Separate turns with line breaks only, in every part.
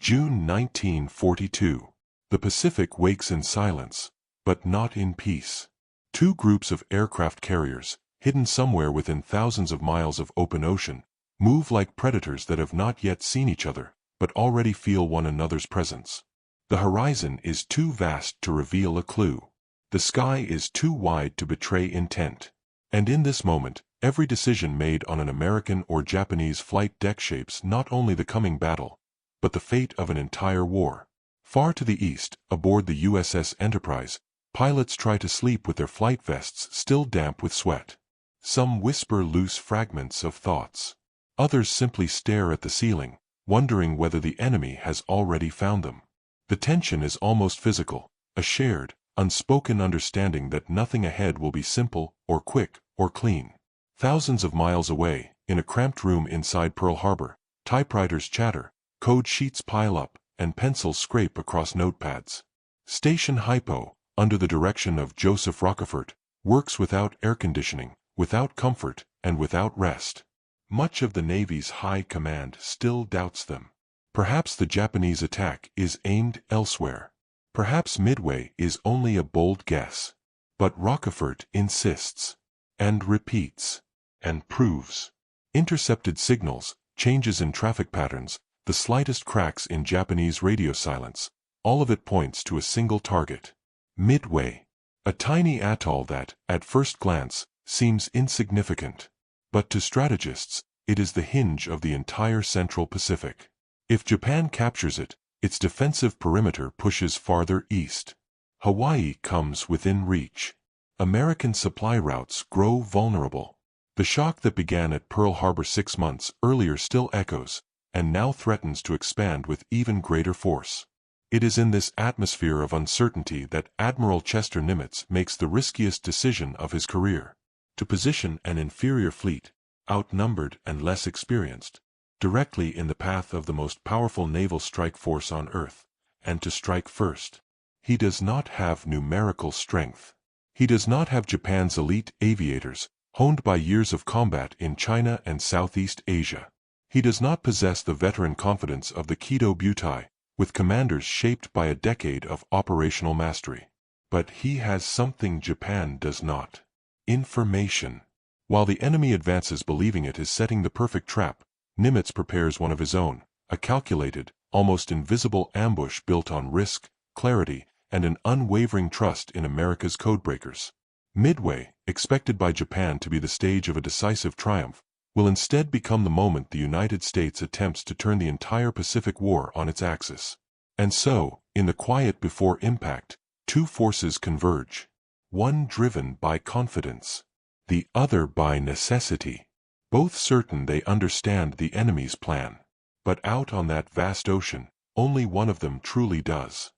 June 1942. The Pacific wakes in silence, but not in peace. Two groups of aircraft carriers, hidden somewhere within thousands of miles of open ocean, move like predators that have not yet seen each other, but already feel one another's presence. The horizon is too vast to reveal a clue. The sky is too wide to betray intent. And in this moment, every decision made on an American or Japanese flight deck shapes not only the coming battle, but the fate of an entire war. Far to the east, aboard the USS Enterprise, pilots try to sleep with their flight vests still damp with sweat. Some whisper loose fragments of thoughts. Others simply stare at the ceiling, wondering whether the enemy has already found them. The tension is almost physical, a shared, unspoken understanding that nothing ahead will be simple, or quick, or clean. Thousands of miles away, in a cramped room inside Pearl Harbor, typewriters chatter, code sheets pile up, and pencils scrape across notepads. Station Hypo, under the direction of Joseph Rockefort, works without air conditioning, without comfort, and without rest. Much of the Navy's high command still doubts them. Perhaps the Japanese attack is aimed elsewhere. Perhaps Midway is only a bold guess. But Rockefort insists, and repeats, and proves. Intercepted signals, changes in traffic patterns, the slightest cracks in Japanese radio silence, all of it points to a single target. Midway. A tiny atoll that, at first glance, seems insignificant. But to strategists, it is the hinge of the entire Central Pacific. If Japan captures it, its defensive perimeter pushes farther east. Hawaii comes within reach. American supply routes grow vulnerable. The shock that began at Pearl Harbor 6 months earlier still echoes, and now threatens to expand with even greater force. It is in this atmosphere of uncertainty that Admiral Chester Nimitz makes the riskiest decision of his career. To position an inferior fleet, outnumbered and less experienced, directly in the path of the most powerful naval strike force on Earth, and to strike first. He does not have numerical strength. He does not have Japan's elite aviators, honed by years of combat in China and Southeast Asia. He does not possess the veteran confidence of the Kido Butai, with commanders shaped by a decade of operational mastery. But he has something Japan does not. Information. While the enemy advances believing it is setting the perfect trap, Nimitz prepares one of his own, a calculated, almost invisible ambush built on risk, clarity, and an unwavering trust in America's codebreakers. Midway, expected by Japan to be the stage of a decisive triumph, will instead become the moment the United States attempts to turn the entire Pacific War on its axis. And so, in the quiet before impact, two forces converge. One driven by confidence, the other by necessity. Both certain they understand the enemy's plan. But out on that vast ocean, only one of them truly does.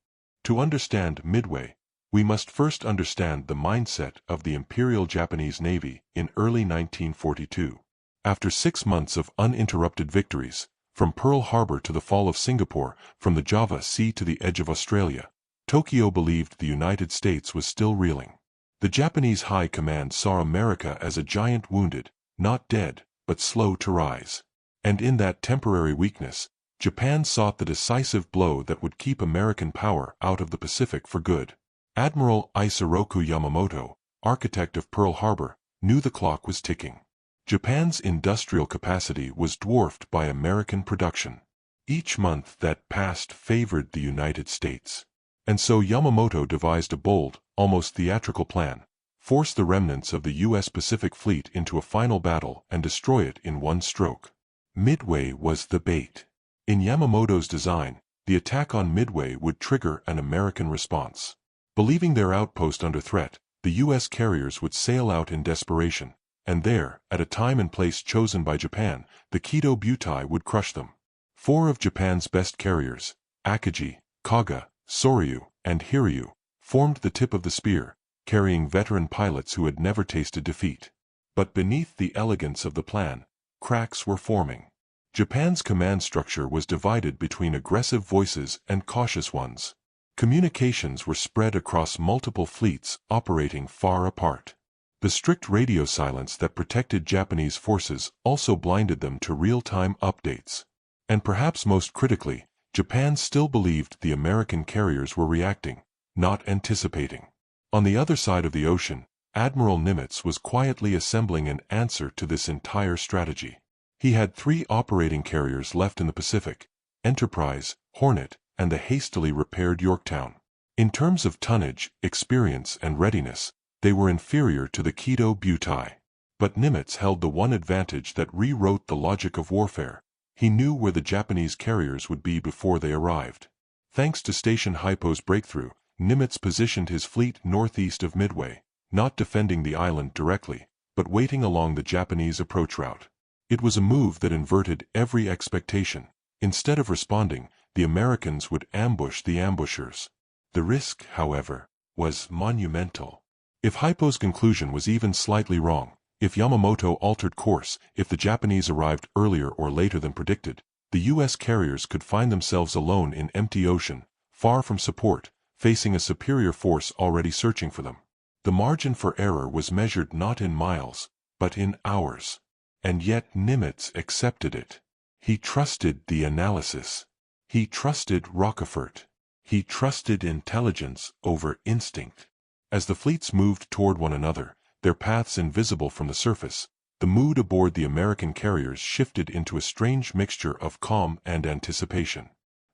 To understand Midway, we must first understand the mindset of the Imperial Japanese Navy in early 1942. After 6 months of uninterrupted victories, from Pearl Harbor to the fall of Singapore, from the Java Sea to the edge of Australia, Tokyo believed the United States was still reeling. The Japanese High Command saw America as a giant wounded, not dead, but slow to rise. And in that temporary weakness, Japan sought the decisive blow that would keep American power out of the Pacific for good. Admiral Isoroku Yamamoto, architect of Pearl Harbor, knew the clock was ticking. Japan's industrial capacity was dwarfed by American production. Each month that passed favored the United States. And so Yamamoto devised a bold, almost theatrical plan: force the remnants of the U.S. Pacific Fleet into a final battle and destroy it in one stroke. Midway was the bait. In Yamamoto's design, the attack on Midway would trigger an American response. Believing their outpost under threat, the U.S. carriers would sail out in desperation, and there, at a time and place chosen by Japan, the Kido Butai would crush them. 4 of Japan's best carriers, Akagi, Kaga, Soryu, and Hiryu, formed the tip of the spear, carrying veteran pilots who had never tasted defeat. But beneath the elegance of the plan, cracks were forming. Japan's command structure was divided between aggressive voices and cautious ones. Communications were spread across multiple fleets operating far apart. The strict radio silence that protected Japanese forces also blinded them to real-time updates. And perhaps most critically, Japan still believed the American carriers were reacting, not anticipating. On the other side of the ocean, Admiral Nimitz was quietly assembling an answer to this entire strategy. He had 3 operating carriers left in the Pacific: Enterprise, Hornet, and the hastily repaired Yorktown. In terms of tonnage, experience, and readiness, they were inferior to the Kido Butai. But Nimitz held the one advantage that rewrote the logic of warfare. He knew where the Japanese carriers would be before they arrived. Thanks to Station Hypo's breakthrough, Nimitz positioned his fleet northeast of Midway, not defending the island directly, but waiting along the Japanese approach route. It was a move that inverted every expectation. Instead of responding, the Americans would ambush the ambushers. The risk, however, was monumental. If Hypo's conclusion was even slightly wrong, if Yamamoto altered course, if the Japanese arrived earlier or later than predicted, the U.S. carriers could find themselves alone in empty ocean, far from support, facing a superior force already searching for them. The margin for error was measured not in miles, but in hours. And yet Nimitz accepted it. He trusted the analysis. He trusted Rockefort. He trusted intelligence over instinct. As the fleets moved toward one another, their paths invisible from the surface, the mood aboard the American carriers shifted into a strange mixture of calm and anticipation.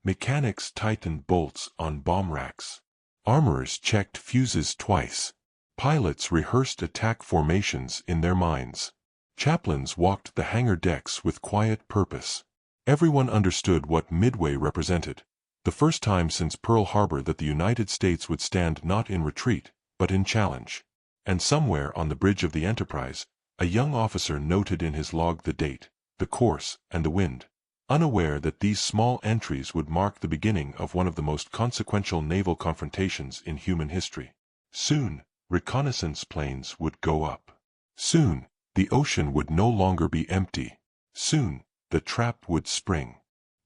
Mechanics tightened bolts on bomb racks. Armorers checked fuses twice. Pilots rehearsed attack formations in their minds. Chaplains walked the hangar decks with quiet purpose. Everyone understood what Midway represented. The first time since Pearl Harbor that the United States would stand not in retreat, but in challenge. And somewhere on the bridge of the Enterprise, a young officer noted in his log the date, the course, and the wind, unaware that these small entries would mark the beginning of one of the most consequential naval confrontations in human history. Soon, reconnaissance planes would go up. Soon, the ocean would no longer be empty. Soon, the trap would spring.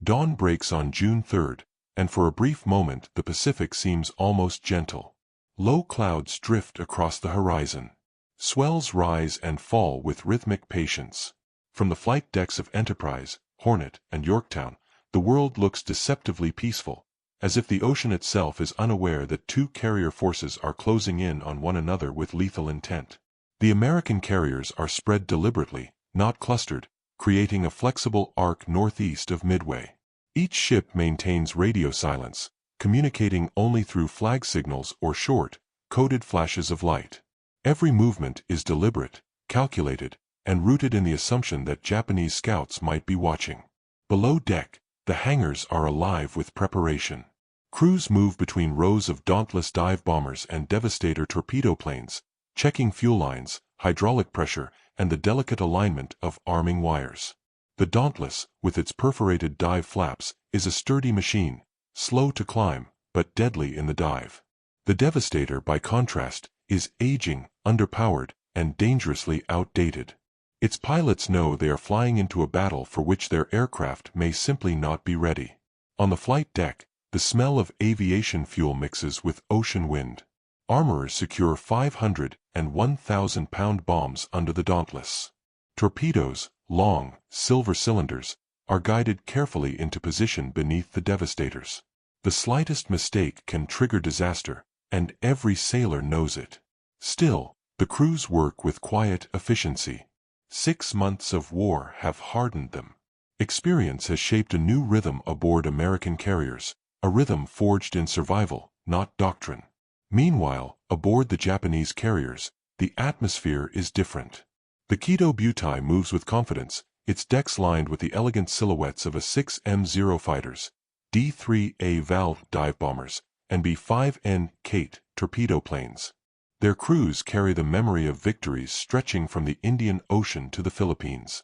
Dawn breaks on June 3rd, and for a brief moment the Pacific seems almost gentle. Low clouds drift across the horizon. Swells rise and fall with rhythmic patience. From the flight decks of Enterprise, Hornet, and Yorktown, the world looks deceptively peaceful, as if the ocean itself is unaware that 2 carrier forces are closing in on one another with lethal intent. The American carriers are spread deliberately, not clustered, creating a flexible arc northeast of Midway. Each ship maintains radio silence, communicating only through flag signals or short, coded flashes of light. Every movement is deliberate, calculated, and rooted in the assumption that Japanese scouts might be watching. Below deck, the hangars are alive with preparation. Crews move between rows of Dauntless dive bombers and Devastator torpedo planes, checking fuel lines, hydraulic pressure, and the delicate alignment of arming wires. The Dauntless, with its perforated dive flaps, is a sturdy machine, slow to climb, but deadly in the dive. The Devastator, by contrast, is aging, underpowered, and dangerously outdated. Its pilots know they are flying into a battle for which their aircraft may simply not be ready. On the flight deck, the smell of aviation fuel mixes with ocean wind. Armorers secure 500 and 1,000-pound bombs under the Dauntless. Torpedoes, long, silver cylinders, are guided carefully into position beneath the Devastators. The slightest mistake can trigger disaster, and every sailor knows it. Still, the crews work with quiet efficiency. 6 months of war have hardened them. Experience has shaped a new rhythm aboard American carriers, a rhythm forged in survival, not doctrine. Meanwhile, aboard the Japanese carriers, the atmosphere is different. The Kido Butai moves with confidence, its decks lined with the elegant silhouettes of A-6M0 fighters, D-3A Val dive bombers, and B-5N Kate torpedo planes. Their crews carry the memory of victories stretching from the Indian Ocean to the Philippines.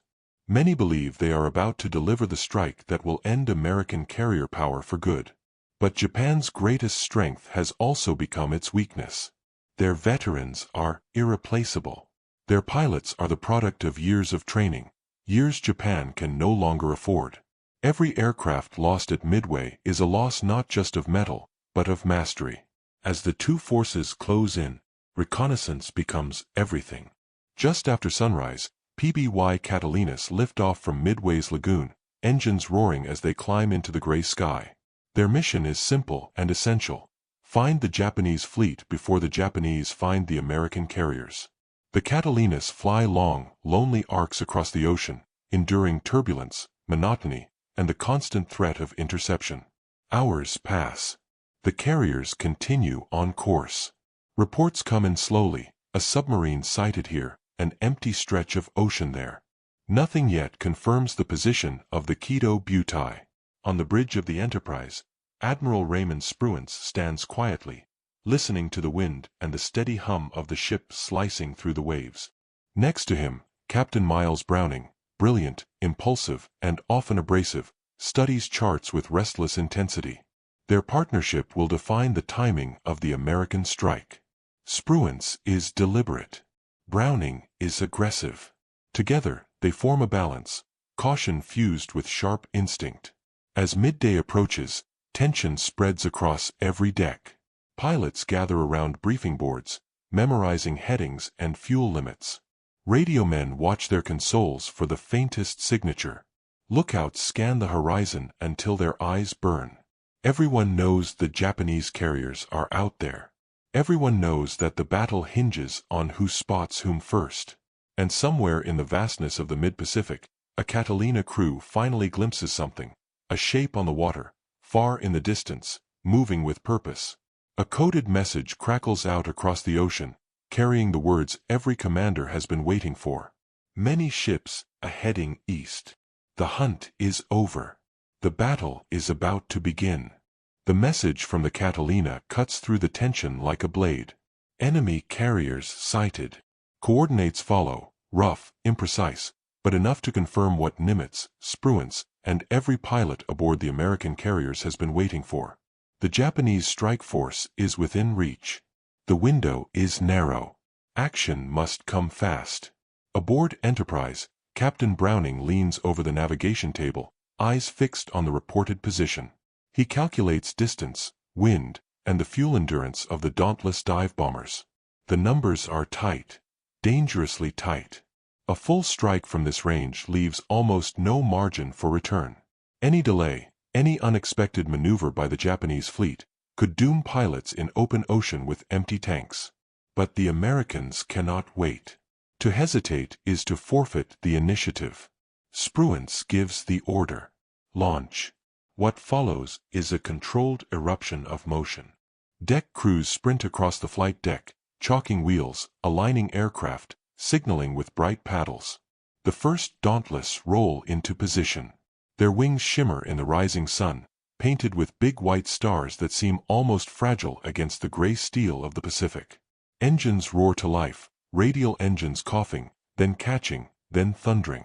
Many believe they are about to deliver the strike that will end American carrier power for good. But Japan's greatest strength has also become its weakness. Their veterans are irreplaceable. Their pilots are the product of years of training, years Japan can no longer afford. Every aircraft lost at Midway is a loss not just of metal, but of mastery. As the two forces close in, reconnaissance becomes everything. Just after sunrise, PBY Catalinas lift off from Midway's lagoon, engines roaring as they climb into the gray sky. Their mission is simple and essential. Find the Japanese fleet before the Japanese find the American carriers. The Catalinas fly long, lonely arcs across the ocean, enduring turbulence, monotony, and the constant threat of interception. Hours pass. The carriers continue on course. Reports come in slowly, a submarine sighted here, an empty stretch of ocean there. Nothing yet confirms the position of the Kido Butai. On the bridge of the Enterprise, Admiral Raymond Spruance stands quietly, listening to the wind and the steady hum of the ship slicing through the waves. Next to him, Captain Miles Browning, brilliant, impulsive, and often abrasive, studies charts with restless intensity. Their partnership will define the timing of the American strike. Spruance is deliberate. Browning is aggressive. Together, they form a balance, caution fused with sharp instinct. As midday approaches, tension spreads across every deck. Pilots gather around briefing boards, memorizing headings and fuel limits. Radio men watch their consoles for the faintest signature. Lookouts scan the horizon until their eyes burn. Everyone knows the Japanese carriers are out there. Everyone knows that the battle hinges on who spots whom first. And somewhere in the vastness of the mid-Pacific, a Catalina crew finally glimpses something, a shape on the water, far in the distance, moving with purpose. A coded message crackles out across the ocean, carrying the words every commander has been waiting for. Many ships are heading east. The hunt is over. The battle is about to begin. The message from the Catalina cuts through the tension like a blade. Enemy carriers sighted. Coordinates follow, rough, imprecise, but enough to confirm what Nimitz, Spruance, and every pilot aboard the American carriers has been waiting for. The Japanese strike force is within reach. The window is narrow. Action must come fast. Aboard Enterprise, Captain Browning leans over the navigation table, eyes fixed on the reported position. He calculates distance, wind, and the fuel endurance of the Dauntless dive bombers. The numbers are tight, dangerously tight. A full strike from this range leaves almost no margin for return. Any delay, any unexpected maneuver by the Japanese fleet, could doom pilots in open ocean with empty tanks. But the Americans cannot wait. To hesitate is to forfeit the initiative. Spruance gives the order. Launch. What follows is a controlled eruption of motion. Deck crews sprint across the flight deck, chalking wheels, aligning aircraft, signaling with bright paddles. The first Dauntless roll into position. Their wings shimmer in the rising sun, painted with big white stars that seem almost fragile against the gray steel of the Pacific. Engines roar to life, radial engines coughing, then catching, then thundering.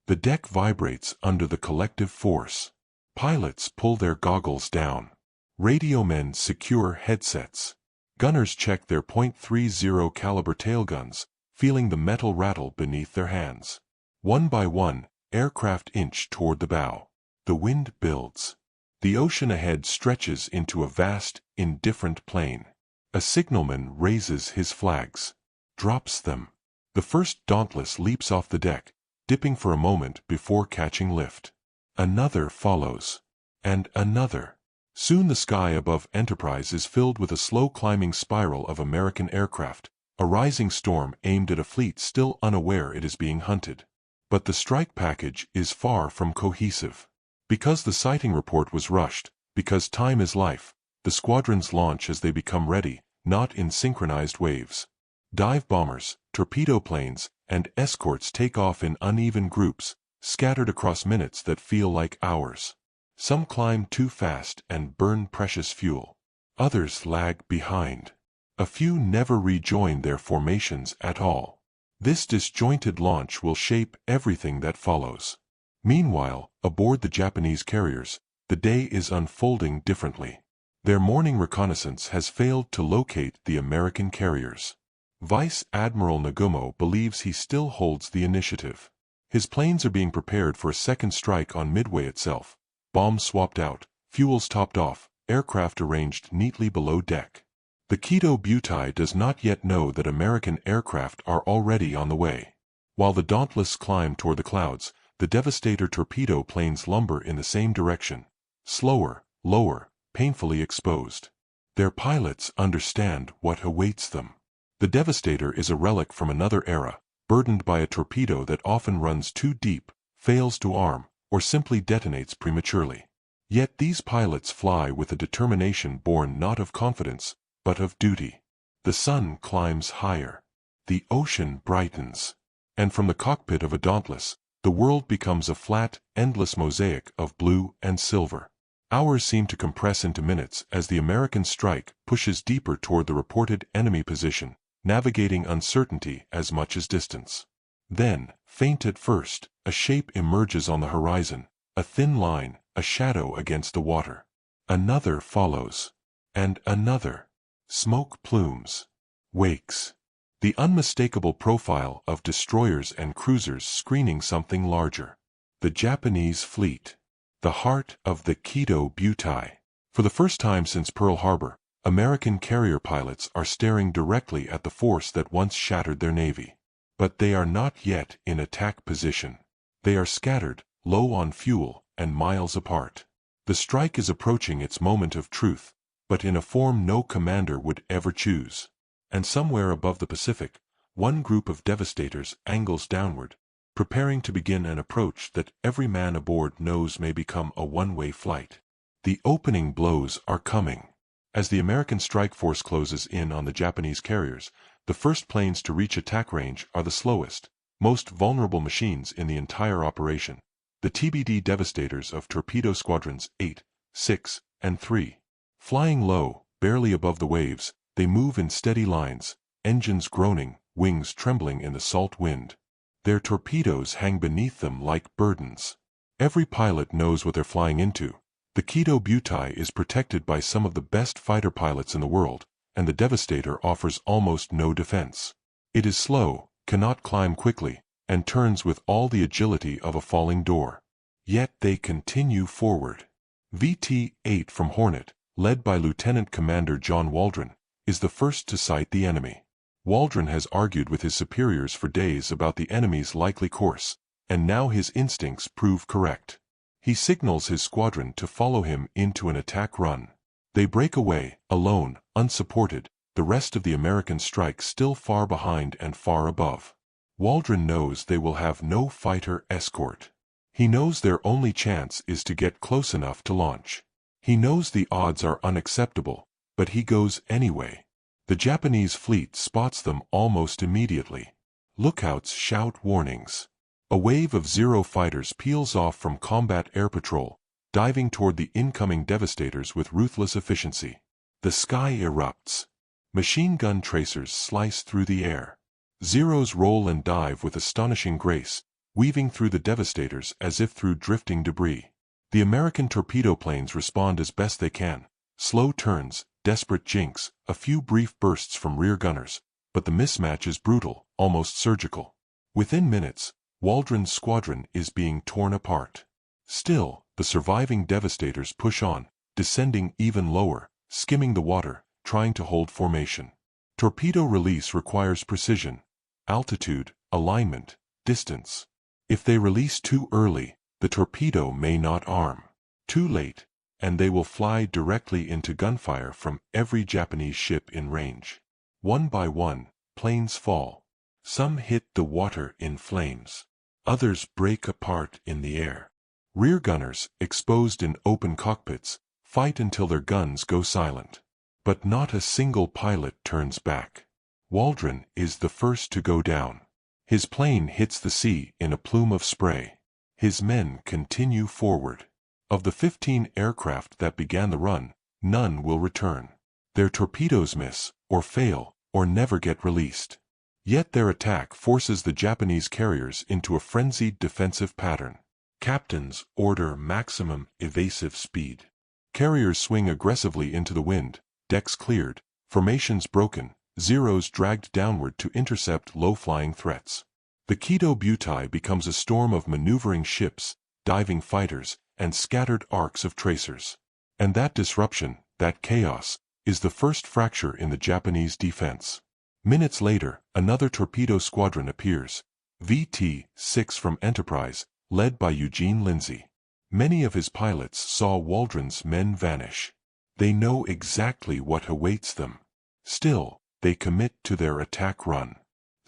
The deck vibrates under the collective force. Pilots pull their goggles down. Radio men secure headsets. Gunners check their .30 caliber tailguns, feeling the metal rattle beneath their hands. One by one, aircraft inch toward the bow. The wind builds. The ocean ahead stretches into a vast, indifferent plain. A signalman raises his flags. Drops them. The first Dauntless leaps off the deck, dipping for a moment before catching lift. Another follows. And another. Soon the sky above Enterprise is filled with a slow-climbing spiral of American aircraft, a rising storm aimed at a fleet still unaware it is being hunted. But the strike package is far from cohesive. Because the sighting report was rushed, because time is life, the squadrons launch as they become ready, not in synchronized waves. Dive bombers, torpedo planes, and escorts take off in uneven groups, scattered across minutes that feel like hours. Some climb too fast and burn precious fuel. Others lag behind. A few never rejoin their formations at all. This disjointed launch will shape everything that follows. Meanwhile, aboard the Japanese carriers, the day is unfolding differently. Their morning reconnaissance has failed to locate the American carriers. Vice Admiral Nagumo believes he still holds the initiative. His planes are being prepared for a second strike on Midway itself. Bombs swapped out, fuels topped off, aircraft arranged neatly below deck. The Kido Butai does not yet know that American aircraft are already on the way. While the Dauntless climb toward the clouds, the Devastator torpedo planes lumber in the same direction. Slower, lower, painfully exposed. Their pilots understand what awaits them. The Devastator is a relic from another era, burdened by a torpedo that often runs too deep, fails to arm, or simply detonates prematurely. Yet these pilots fly with a determination born not of confidence, but of duty. The sun climbs higher. The ocean brightens. And from the cockpit of a Dauntless, the world becomes a flat, endless mosaic of blue and silver. Hours seem to compress into minutes as the American strike pushes deeper toward the reported enemy position, navigating uncertainty as much as distance. Then, faint at first, a shape emerges on the horizon, a thin line, a shadow against the water. Another follows. And another. Smoke plumes. Wakes. The unmistakable profile of destroyers and cruisers screening something larger. The Japanese fleet. The heart of the Kido Butai. For the first time since Pearl Harbor, American carrier pilots are staring directly at the force that once shattered their navy. But they are not yet in attack position. They are scattered, low on fuel, and miles apart. The strike is approaching its moment of truth, but in a form no commander would ever choose. And somewhere above the Pacific, one group of devastators angles downward, preparing to begin an approach that every man aboard knows may become a one-way flight. The opening blows are coming. As the American strike force closes in on the Japanese carriers, the first planes to reach attack range are the slowest, most vulnerable machines in the entire operation, the TBD Devastators of torpedo squadrons 8, 6, and 3. Flying low, barely above the waves, they move in steady lines, engines groaning, wings trembling in the salt wind. Their torpedoes hang beneath them like burdens. Every pilot knows what they're flying into. The Kido Butai is protected by some of the best fighter pilots in the world, and the Devastator offers almost no defense. It is slow, cannot climb quickly, and turns with all the agility of a falling door. Yet they continue forward. VT-8 from Hornet, led by Lieutenant Commander John Waldron, is the first to sight the enemy. Waldron has argued with his superiors for days about the enemy's likely course, and now his instincts prove correct. He signals his squadron to follow him into an attack run. They break away, alone, unsupported, the rest of the American strike still far behind and far above. Waldron knows they will have no fighter escort. He knows their only chance is to get close enough to launch. He knows the odds are unacceptable, but he goes anyway. The Japanese fleet spots them almost immediately. Lookouts shout warnings. A wave of Zero fighters peels off from combat air patrol, diving toward the incoming Devastators with ruthless efficiency. The sky erupts. Machine gun tracers slice through the air. Zeros roll and dive with astonishing grace, weaving through the Devastators as if through drifting debris. The American torpedo planes respond as best they can. Slow turns, desperate jinks, a few brief bursts from rear gunners, but the mismatch is brutal, almost surgical. Within minutes, Waldron's squadron is being torn apart. Still, the surviving Devastators push on, descending even lower, skimming the water, trying to hold formation. Torpedo release requires precision, altitude, alignment, distance. If they release too early, the torpedo may not arm. Too late, and they will fly directly into gunfire from every Japanese ship in range. One by one, planes fall. Some hit the water in flames. Others break apart in the air. Rear gunners, exposed in open cockpits, fight until their guns go silent. But not a single pilot turns back. Waldron is the first to go down. His plane hits the sea in a plume of spray. His men continue forward. Of the 15 aircraft that began the run, none will return. Their torpedoes miss, or fail, or never get released. Yet their attack forces the Japanese carriers into a frenzied defensive pattern. Captains order maximum evasive speed. Carriers swing aggressively into the wind, decks cleared, formations broken, Zeros dragged downward to intercept low-flying threats. The Kido Butai becomes a storm of maneuvering ships, diving fighters, and scattered arcs of tracers. And that disruption, that chaos, is the first fracture in the Japanese defense. Minutes later, another torpedo squadron appears, VT-6 from Enterprise, led by Eugene Lindsay. Many of his pilots saw Waldron's men vanish. They know exactly what awaits them. Still, they commit to their attack run.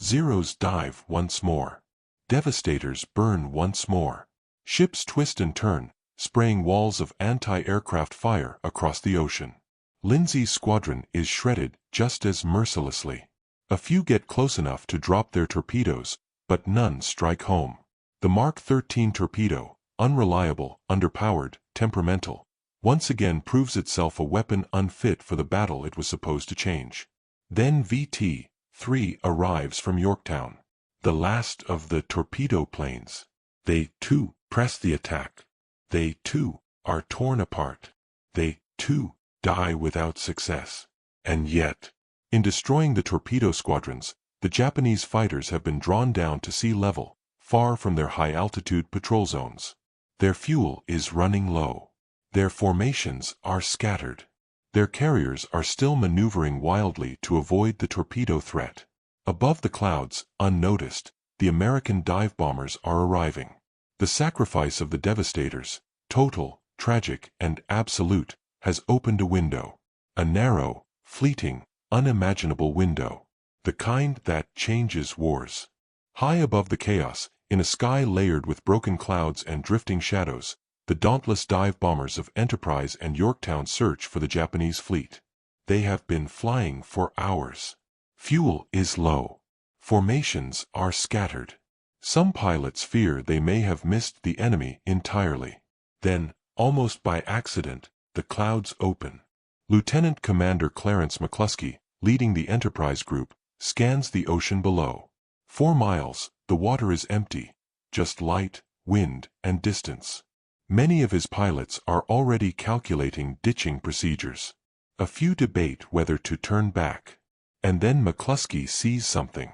Zeros dive once more. Devastators burn once more. Ships twist and turn, spraying walls of anti-aircraft fire across the ocean. Lindsay's squadron is shredded just as mercilessly. A few get close enough to drop their torpedoes, but none strike home. The Mark 13 torpedo, unreliable, underpowered, temperamental, once again proves itself a weapon unfit for the battle it was supposed to change. Then VT-3 arrives from Yorktown, the last of the torpedo planes. They, too, press the attack. They, too, are torn apart. They, too, die without success. And yet, in destroying the torpedo squadrons, the Japanese fighters have been drawn down to sea level, far from their high-altitude patrol zones. Their fuel is running low. Their formations are scattered. Their carriers are still maneuvering wildly to avoid the torpedo threat. Above the clouds, unnoticed, the American dive bombers are arriving. The sacrifice of the devastators, total, tragic, and absolute, has opened a window. A narrow, fleeting, unimaginable window. The kind that changes wars. High above the chaos, in a sky layered with broken clouds and drifting shadows, the dauntless dive bombers of Enterprise and Yorktown search for the Japanese fleet. They have been flying for hours. Fuel is low. Formations are scattered. Some pilots fear they may have missed the enemy entirely. Then, almost by accident, the clouds open. Lieutenant Commander Clarence McCluskey, leading the Enterprise group, scans the ocean below. 4 miles, the water is empty, just light, wind, and distance. Many of his pilots are already calculating ditching procedures. A few debate whether to turn back. And then McCluskey sees something.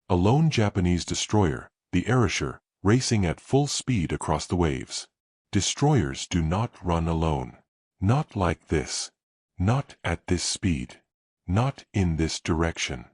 A lone Japanese destroyer, the Erasure, racing at full speed across the waves. Destroyers do not run alone. Not like this. Not at this speed. Not in this direction.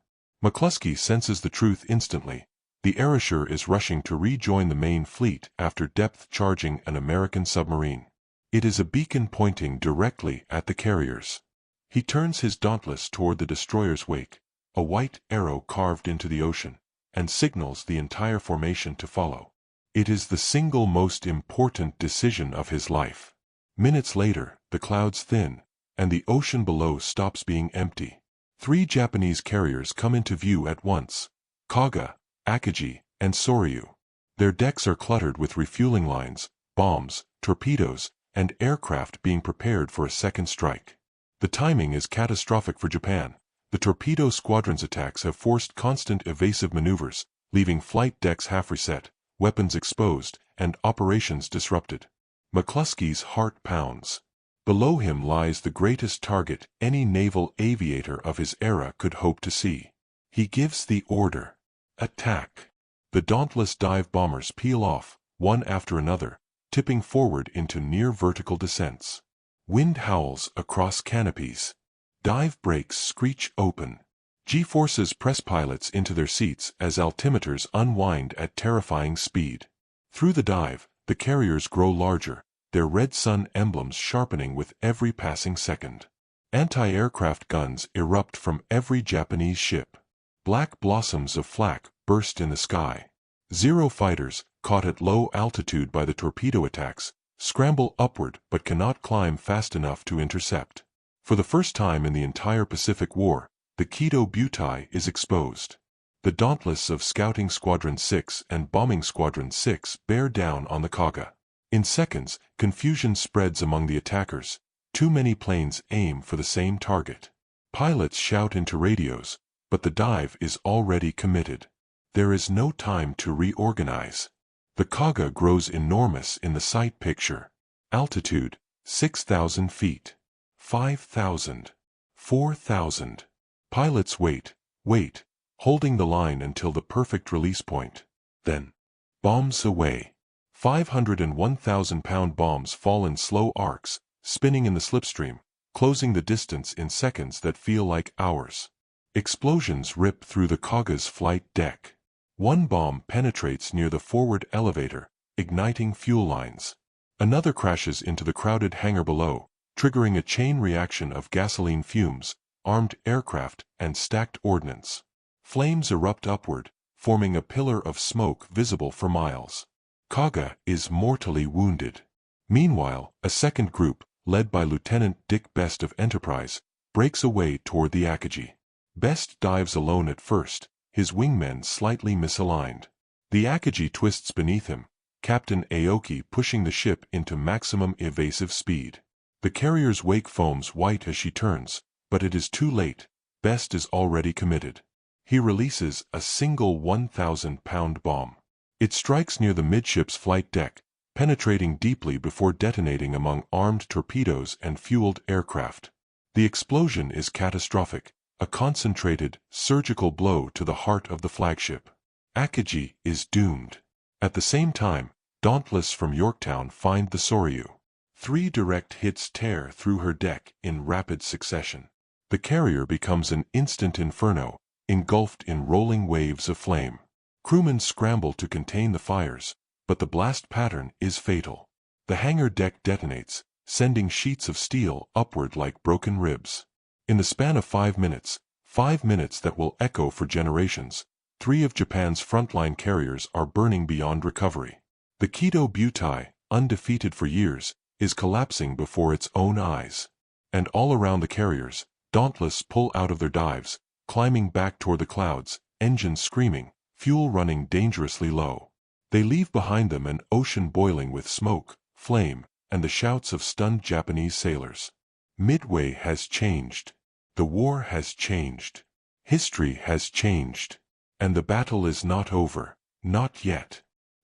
McCluskey senses the truth instantly. The Erasure is rushing to rejoin the main fleet after depth charging an American submarine. It is a beacon pointing directly at the carriers. He turns his Dauntless toward the destroyer's wake, a white arrow carved into the ocean, and signals the entire formation to follow. It is the single most important decision of his life. Minutes later, the clouds thin, and the ocean below stops being empty. 3 Japanese carriers come into view at once: Kaga, Akagi, and Soryu. Their decks are cluttered with refueling lines, bombs, torpedoes, and aircraft being prepared for a second strike. The timing is catastrophic for Japan. The torpedo squadron's attacks have forced constant evasive maneuvers, leaving flight decks half reset, weapons exposed, and operations disrupted. McCluskey's heart pounds. Below him lies the greatest target any naval aviator of his era could hope to see. He gives the order. Attack. The dauntless dive bombers peel off, one after another, tipping forward into near-vertical descents. Wind howls across canopies. Dive brakes screech open. G-forces press pilots into their seats as altimeters unwind at terrifying speed. Through the dive, the carriers grow larger, their red sun emblems sharpening with every passing second. Anti-aircraft guns erupt from every Japanese ship. Black blossoms of flak burst in the sky. Zero fighters, caught at low altitude by the torpedo attacks, scramble upward but cannot climb fast enough to intercept. For the first time in the entire Pacific War, the Kido Butai is exposed. The Dauntless of Scouting Squadron 6 and Bombing Squadron 6 bear down on the Kaga. In seconds, confusion spreads among the attackers. Too many planes aim for the same target. Pilots shout into radios, but the dive is already committed. There is no time to reorganize. The Kaga grows enormous in the sight picture. Altitude, 6,000 feet. 5,000. 4,000. Pilots wait, holding the line until the perfect release point. Then, bombs away. 501,000-pound bombs fall in slow arcs, spinning in the slipstream, closing the distance in seconds that feel like hours. Explosions rip through the Kaga's flight deck. One bomb penetrates near the forward elevator, igniting fuel lines. Another crashes into the crowded hangar below, triggering a chain reaction of gasoline fumes, armed aircraft, and stacked ordnance. Flames erupt upward, forming a pillar of smoke visible for miles. Kaga is mortally wounded. Meanwhile, a second group, led by Lieutenant Dick Best of Enterprise, breaks away toward the Akagi. Best dives alone at first, his wingmen slightly misaligned. The Akagi twists beneath him, Captain Aoki pushing the ship into maximum evasive speed. The carrier's wake foams white as she turns, but it is too late. Best is already committed. He releases a single 1,000-pound bomb. It strikes near the midship's flight deck, penetrating deeply before detonating among armed torpedoes and fueled aircraft. The explosion is catastrophic, a concentrated, surgical blow to the heart of the flagship. Akagi is doomed. At the same time, Dauntless from Yorktown find the Soryu. 3 direct hits tear through her deck in rapid succession. The carrier becomes an instant inferno, engulfed in rolling waves of flame. Crewmen scramble to contain the fires, but the blast pattern is fatal. The hangar deck detonates, sending sheets of steel upward like broken ribs. In the span of 5 minutes that will echo for generations, 3 of Japan's frontline carriers are burning beyond recovery. The Kido Butai, undefeated for years, is collapsing before its own eyes. And all around the carriers, Dauntless pull out of their dives, climbing back toward the clouds, engines screaming, fuel running dangerously low. They leave behind them an ocean boiling with smoke, flame, and the shouts of stunned Japanese sailors. Midway has changed. The war has changed. History has changed. And the battle is not over. Not yet.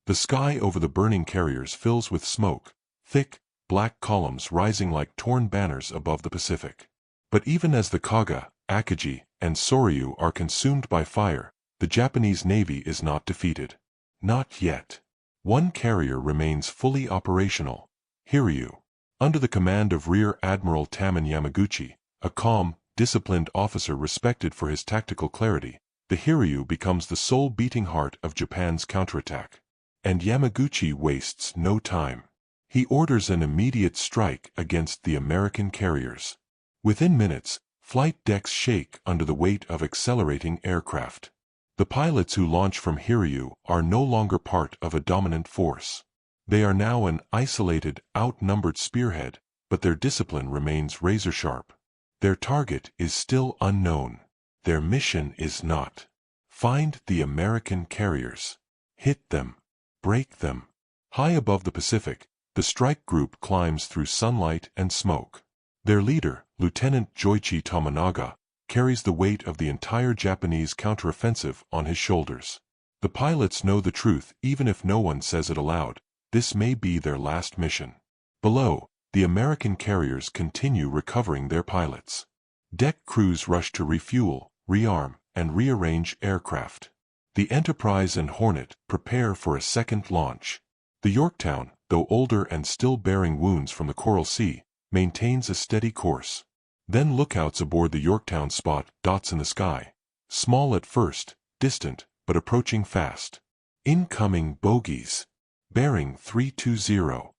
The sky over the burning carriers fills with smoke, thick, black columns rising like torn banners above the Pacific. But even as the Kaga, Akagi, and Soryu are consumed by fire, the Japanese Navy is not defeated. Not yet. One carrier remains fully operational, Hiryu. Under the command of Rear Admiral Taman Yamaguchi, a calm, disciplined officer respected for his tactical clarity, the Hiryu becomes the sole beating heart of Japan's counterattack. And Yamaguchi wastes no time. He orders an immediate strike against the American carriers. Within minutes, flight decks shake under the weight of accelerating aircraft. The pilots who launch from Hiryu are no longer part of a dominant force. They are now an isolated, outnumbered spearhead, but their discipline remains razor-sharp. Their target is still unknown. Their mission is not. Find the American carriers. Hit them. Break them. High above the Pacific, the strike group climbs through sunlight and smoke. Their leader, Lieutenant Joichi Tominaga, carries the weight of the entire Japanese counteroffensive on his shoulders. The pilots know the truth even if no one says it aloud. This may be their last mission. Below, the American carriers continue recovering their pilots. Deck crews rush to refuel, rearm, and rearrange aircraft. The Enterprise and Hornet prepare for a second launch. The Yorktown, though older and still bearing wounds from the Coral Sea, maintains a steady course. Then lookouts aboard the Yorktown spot dots in the sky. Small at first, distant, but approaching fast. Incoming bogies. Bearing 320.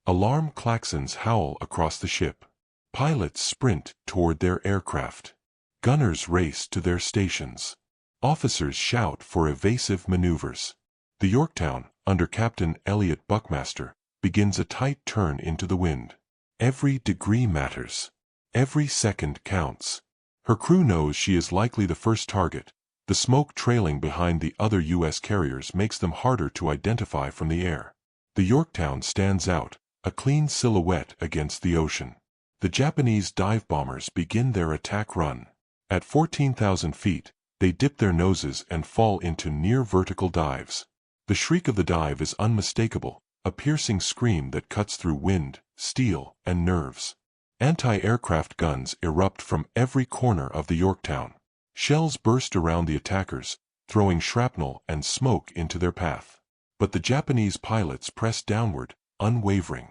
Alarm klaxons howl across the ship. Pilots sprint toward their aircraft. Gunners race to their stations. Officers shout for evasive maneuvers. The Yorktown, under Captain Elliot Buckmaster, begins a tight turn into the wind. Every degree matters. Every second counts. Her crew knows she is likely the first target. The smoke trailing behind the other U.S. carriers makes them harder to identify from the air. The Yorktown stands out, a clean silhouette against the ocean. The Japanese dive bombers begin their attack run. At 14,000 feet, they dip their noses and fall into near-vertical dives. The shriek of the dive is unmistakable, a piercing scream that cuts through wind, steel, and nerves. Anti-aircraft guns erupt from every corner of the Yorktown. Shells burst around the attackers, throwing shrapnel and smoke into their path. But the Japanese pilots press downward, unwavering.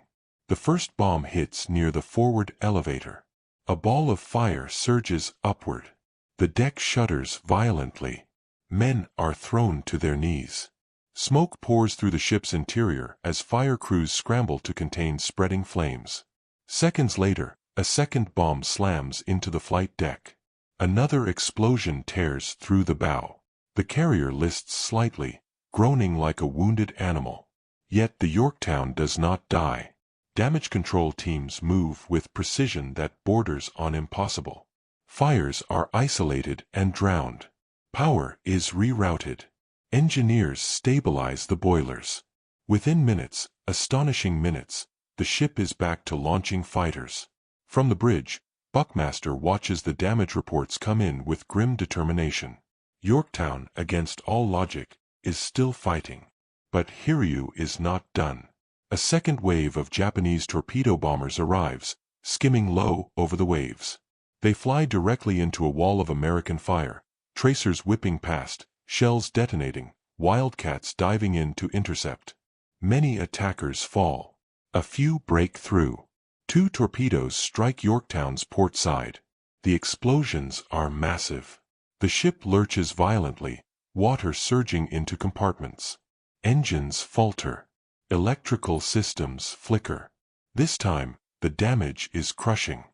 The first bomb hits near the forward elevator. A ball of fire surges upward. The deck shudders violently. Men are thrown to their knees. Smoke pours through the ship's interior as fire crews scramble to contain spreading flames. Seconds later, a second bomb slams into the flight deck. Another explosion tears through the bow. The carrier lists slightly, groaning like a wounded animal. Yet the Yorktown does not die. Damage control teams move with precision that borders on impossible. Fires are isolated and drowned. Power is rerouted. Engineers stabilize the boilers. Within minutes, astonishing minutes, the ship is back to launching fighters. From the bridge, Buckmaster watches the damage reports come in with grim determination. Yorktown, against all logic, is still fighting. But Hiryu is not done. A second wave of Japanese torpedo bombers arrives, skimming low over the waves. They fly directly into a wall of American fire, tracers whipping past, shells detonating, wildcats diving in to intercept. Many attackers fall. A few break through. 2 torpedoes strike Yorktown's port side. The explosions are massive. The ship lurches violently, water surging into compartments. Engines falter. Electrical systems flicker. This time, the damage is crushing.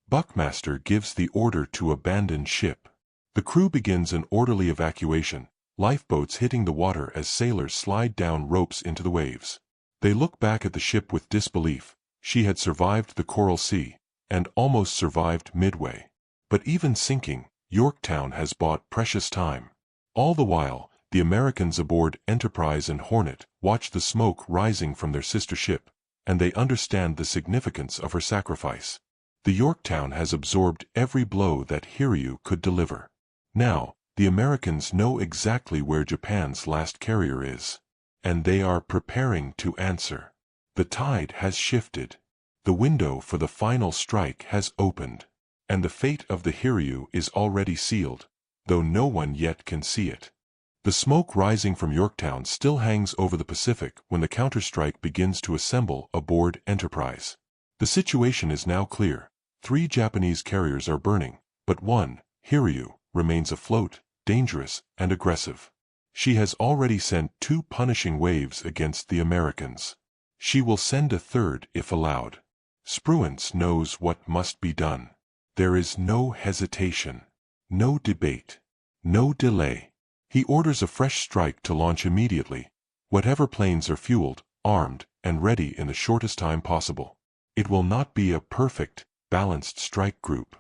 Buckmaster gives the order to abandon ship. The crew begins an orderly evacuation, lifeboats hitting the water as sailors slide down ropes into the waves. They look back at the ship with disbelief. She had survived the Coral Sea, and almost survived Midway. But even sinking, Yorktown has bought precious time. All the while, the Americans aboard Enterprise and Hornet watch the smoke rising from their sister ship, and they understand the significance of her sacrifice. The Yorktown has absorbed every blow that Hiryu could deliver. Now, the Americans know exactly where Japan's last carrier is. And they are preparing to answer. The tide has shifted. The window for the final strike has opened. And the fate of the Hiryu is already sealed, though no one yet can see it. The smoke rising from Yorktown still hangs over the Pacific when the counterstrike begins to assemble aboard Enterprise. The situation is now clear. 3 Japanese carriers are burning, but one, Hiryu, remains afloat, dangerous and aggressive. She has already sent 2 punishing waves against the Americans. She will send a third if allowed. Spruance knows what must be done. There is no hesitation, no debate, no delay. He orders a fresh strike to launch immediately. Whatever planes are fueled, armed, and ready in the shortest time possible. It will not be a perfect, balanced strike group.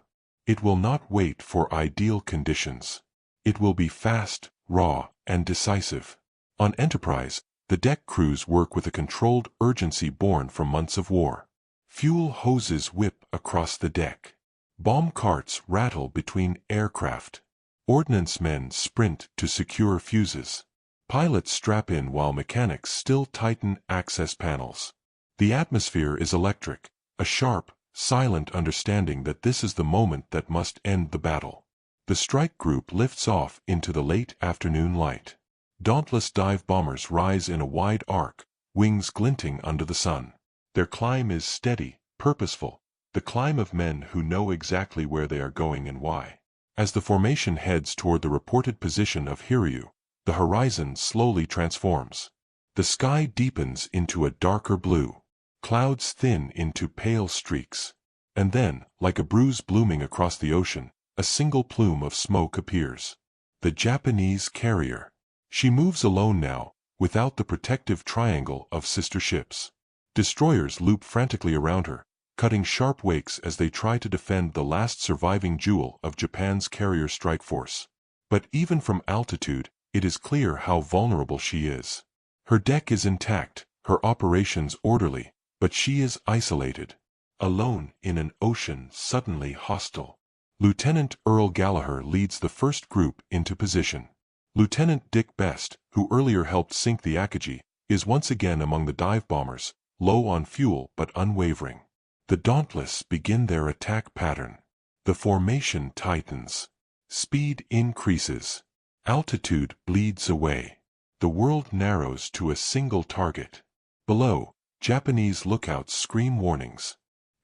It will not wait for ideal conditions. It will be fast, raw, and decisive. On Enterprise, the deck crews work with a controlled urgency born from months of war. Fuel hoses whip across the deck. Bomb carts rattle between aircraft. Ordnance men sprint to secure fuses. Pilots strap in while mechanics still tighten access panels. The atmosphere is electric, a sharp, silent understanding that this is the moment that must end the battle. The strike group lifts off into the late afternoon light. Dauntless dive bombers rise in a wide arc, wings glinting under the sun. Their climb is steady, purposeful, the climb of men who know exactly where they are going and why. As the formation heads toward the reported position of Hiryu, the horizon slowly transforms. The sky deepens into a darker blue. Clouds thin into pale streaks. And then, like a bruise blooming across the ocean, a single plume of smoke appears. The Japanese carrier. She moves alone now, without the protective triangle of sister ships. Destroyers loop frantically around her, cutting sharp wakes as they try to defend the last surviving jewel of Japan's carrier strike force. But even from altitude, it is clear how vulnerable she is. Her deck is intact, her operations orderly, but she is isolated. Alone in an ocean suddenly hostile. Lieutenant Earl Gallagher leads the first group into position. Lieutenant Dick Best, who earlier helped sink the Akagi, is once again among the dive bombers, low on fuel but unwavering. The Dauntless begin their attack pattern. The formation tightens. Speed increases. Altitude bleeds away. The world narrows to a single target. Below, Japanese lookouts scream warnings.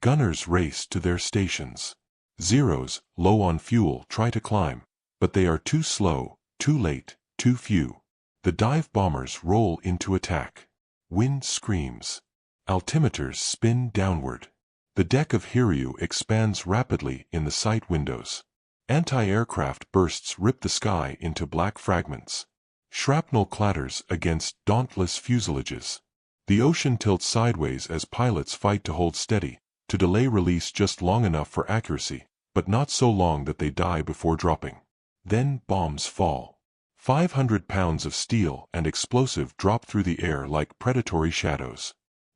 Gunners race to their stations. Zeros, low on fuel, try to climb, but they are too slow, too late, too few. The dive bombers roll into attack. Wind screams. Altimeters spin downward. The deck of Hiryu expands rapidly in the sight windows. Anti-aircraft bursts rip the sky into black fragments. Shrapnel clatters against Dauntless fuselages. The ocean tilts sideways as pilots fight to hold steady, to delay release just long enough for accuracy, but not so long that they die before dropping. Then bombs fall. 500 pounds of steel and explosive drop through the air like predatory shadows.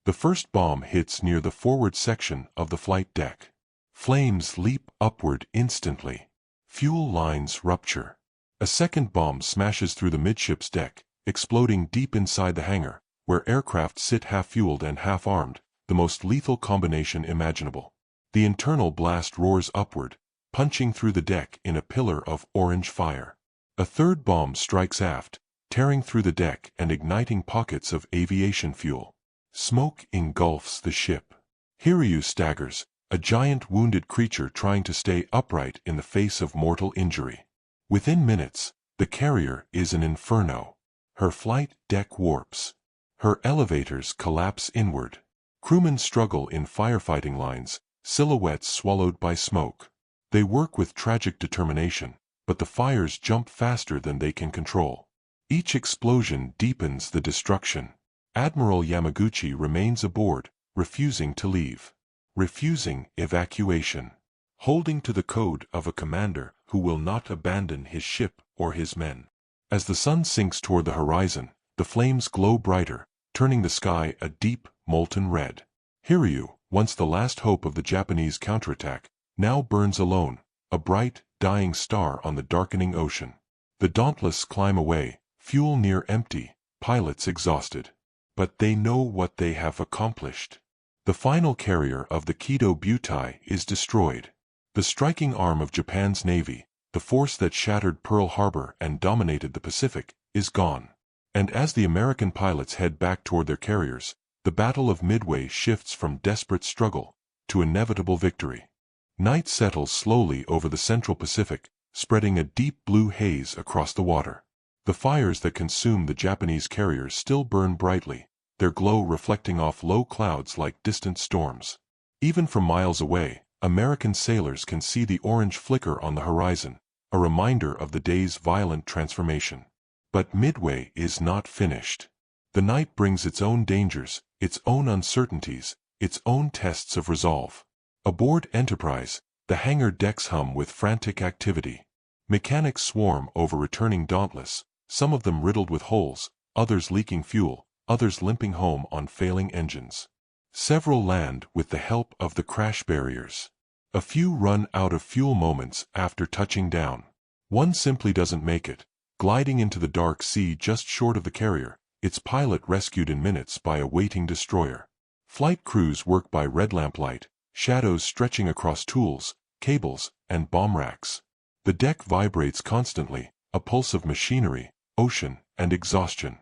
The first bomb hits near the forward section of the flight deck. Flames leap upward instantly. Fuel lines rupture. A second bomb smashes through the midships deck, exploding deep inside the hangar, where aircraft sit half-fueled and half-armed, the most lethal combination imaginable. The internal blast roars upward, punching through the deck in a pillar of orange fire. A third bomb strikes aft, tearing through the deck and igniting pockets of aviation fuel. Smoke engulfs the ship. Hiryu staggers, a giant wounded creature trying to stay upright in the face of mortal injury. Within minutes, the carrier is an inferno. Her flight deck warps. Her elevators collapse inward. Crewmen struggle in firefighting lines, silhouettes swallowed by smoke. They work with tragic determination, but the fires jump faster than they can control. Each explosion deepens the destruction. Admiral Yamaguchi remains aboard, refusing to leave. Refusing evacuation. Holding to the code of a commander who will not abandon his ship or his men. As the sun sinks toward the horizon, the flames glow brighter, turning the sky a deep, molten red. Hiryu, once the last hope of the Japanese counterattack, now burns alone, a bright, dying star on the darkening ocean. The Dauntless climb away, fuel near empty, pilots exhausted. But they know what they have accomplished. The final carrier of the Kido Butai is destroyed. The striking arm of Japan's navy, the force that shattered Pearl Harbor and dominated the Pacific, is gone. And as the American pilots head back toward their carriers, the Battle of Midway shifts from desperate struggle to inevitable victory. Night settles slowly over the central Pacific, spreading a deep blue haze across the water. The fires that consume the Japanese carriers still burn brightly, their glow reflecting off low clouds like distant storms. Even from miles away, American sailors can see the orange flicker on the horizon, a reminder of the day's violent transformation. But Midway is not finished. The night brings its own dangers, its own uncertainties, its own tests of resolve. Aboard Enterprise, the hangar decks hum with frantic activity. Mechanics swarm over returning Dauntless, some of them riddled with holes, others leaking fuel, others limping home on failing engines. Several land with the help of the crash barriers. A few run out of fuel moments after touching down. One simply doesn't make it, gliding into the dark sea just short of the carrier, its pilot rescued in minutes by a waiting destroyer. Flight crews work by red lamplight, shadows stretching across tools, cables, and bomb racks. The deck vibrates constantly, a pulse of machinery, ocean, and exhaustion.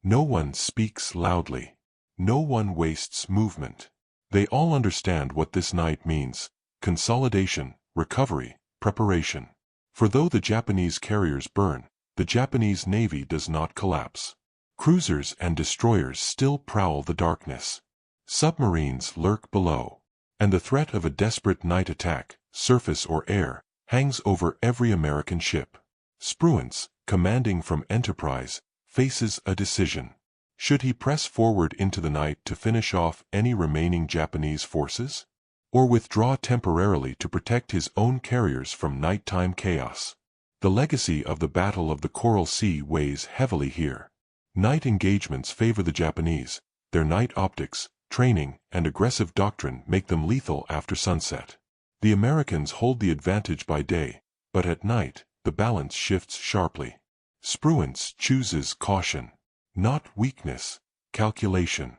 No one speaks loudly. No one wastes movement. They all understand what this night means: consolidation, recovery, preparation. For though the Japanese carriers burn, the Japanese Navy does not collapse. Cruisers and destroyers still prowl the darkness. Submarines lurk below. And the threat of a desperate night attack, surface or air, hangs over every American ship. Spruance, commanding from Enterprise, faces a decision. Should he press forward into the night to finish off any remaining Japanese forces? Or withdraw temporarily to protect his own carriers from nighttime chaos? The legacy of the Battle of the Coral Sea weighs heavily here. Night engagements favor the Japanese. Their night optics, training, and aggressive doctrine make them lethal after sunset. The Americans hold the advantage by day, but at night, the balance shifts sharply. Spruance chooses caution. Not weakness, calculation.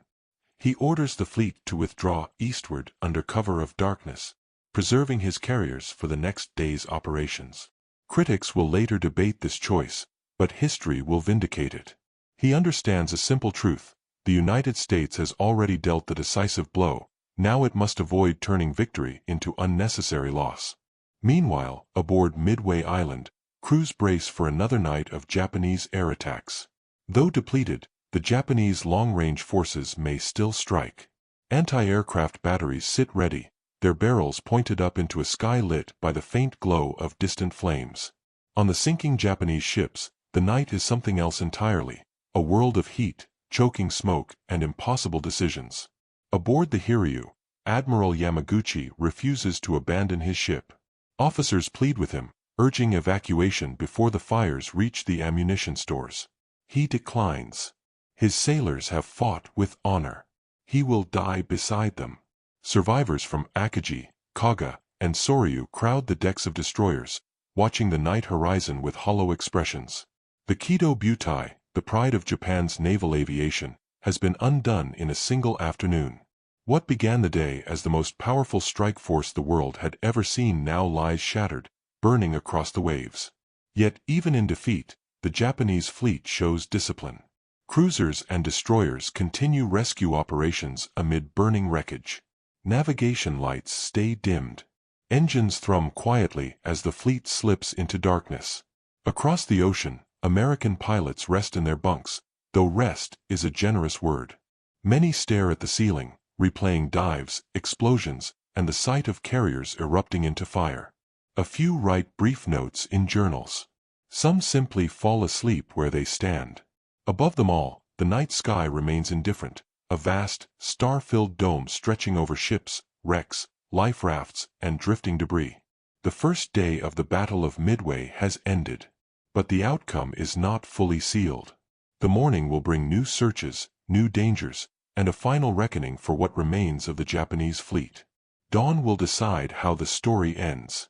He orders the fleet to withdraw eastward under cover of darkness, preserving his carriers for the next day's operations. Critics will later debate this choice, but history will vindicate it. He understands a simple truth: the United States has already dealt the decisive blow, now it must avoid turning victory into unnecessary loss. Meanwhile, aboard Midway Island, crews brace for another night of Japanese air attacks. Though depleted, the Japanese long-range forces may still strike. Anti-aircraft batteries sit ready, their barrels pointed up into a sky lit by the faint glow of distant flames. On the sinking Japanese ships, the night is something else entirely, a world of heat, choking smoke, and impossible decisions. Aboard the Hiryu, Admiral Yamaguchi refuses to abandon his ship. Officers plead with him, urging evacuation before the fires reach the ammunition stores. He declines. His sailors have fought with honor. He will die beside them. Survivors from Akagi, Kaga, and Soryu crowd the decks of destroyers, watching the night horizon with hollow expressions. The Kido Butai, the pride of Japan's naval aviation, has been undone in a single afternoon. What began the day as the most powerful strike force the world had ever seen now lies shattered, burning across the waves. Yet even in defeat, the Japanese fleet shows discipline. Cruisers and destroyers continue rescue operations amid burning wreckage. Navigation lights stay dimmed. Engines thrum quietly as the fleet slips into darkness. Across the ocean, American pilots rest in their bunks, though rest is a generous word. Many stare at the ceiling, replaying dives, explosions, and the sight of carriers erupting into fire. A few write brief notes in journals. Some simply fall asleep where they stand. Above them all, the night sky remains indifferent, a vast, star-filled dome stretching over ships, wrecks, life rafts, and drifting debris. The first day of the Battle of Midway has ended. But the outcome is not fully sealed. The morning will bring new searches, new dangers, and a final reckoning for what remains of the Japanese fleet. Dawn will decide how the story ends.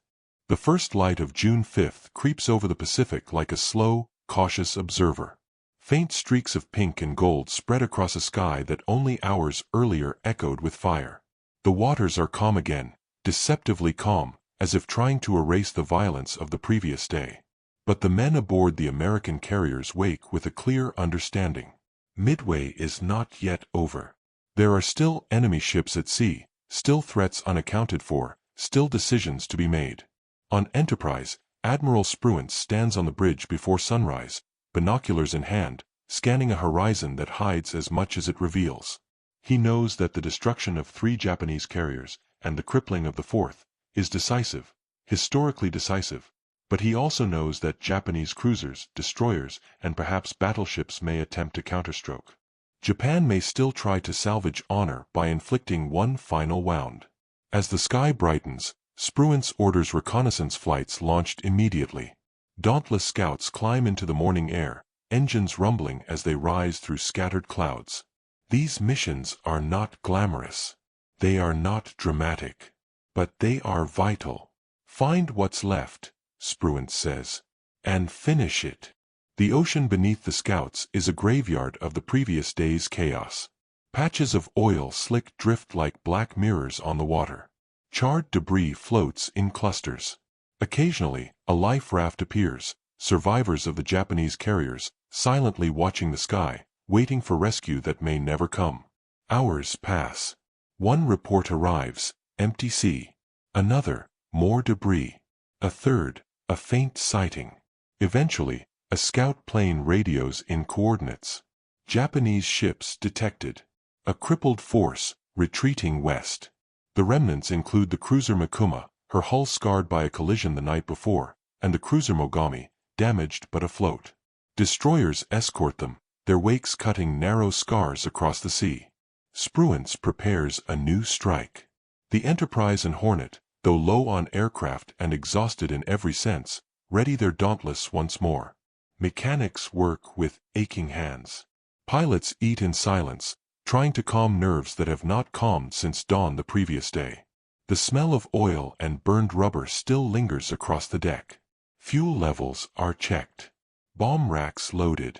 The first light of June 5th creeps over the Pacific like a slow, cautious observer. Faint streaks of pink and gold spread across a sky that only hours earlier echoed with fire. The waters are calm again, deceptively calm, as if trying to erase the violence of the previous day. But the men aboard the American carriers wake with a clear understanding. Midway is not yet over. There are still enemy ships at sea, still threats unaccounted for, still decisions to be made. On Enterprise, Admiral Spruance stands on the bridge before sunrise, binoculars in hand, scanning a horizon that hides as much as it reveals. He knows that the destruction of 3 Japanese carriers, and the crippling of the 4th, is decisive, historically decisive, but he also knows that Japanese cruisers, destroyers, and perhaps battleships may attempt to counterstroke. Japan may still try to salvage honor by inflicting one final wound. As the sky brightens, Spruance orders reconnaissance flights launched immediately. Dauntless scouts climb into the morning air, engines rumbling as they rise through scattered clouds. These missions are not glamorous. They are not dramatic. But they are vital. Find what's left, Spruance says, and finish it. The ocean beneath the scouts is a graveyard of the previous day's chaos. Patches of oil slick drift like black mirrors on the water. Charred debris floats in clusters. Occasionally, a life raft appears, survivors of the Japanese carriers, silently watching the sky, waiting for rescue that may never come. Hours pass. One report arrives, empty sea. Another, more debris. A third, a faint sighting. Eventually, a scout plane radios in coordinates. Japanese ships detected. A crippled force, retreating west. The remnants include the cruiser Mikuma, her hull scarred by a collision the night before, and the cruiser Mogami, damaged but afloat. Destroyers escort them, their wakes cutting narrow scars across the sea. Spruance prepares a new strike. The Enterprise and Hornet, though low on aircraft and exhausted in every sense, ready their Dauntless once more. Mechanics work with aching hands. Pilots eat in silence, trying to calm nerves that have not calmed since dawn the previous day. The smell of oil and burned rubber still lingers across the deck. Fuel levels are checked. Bomb racks loaded.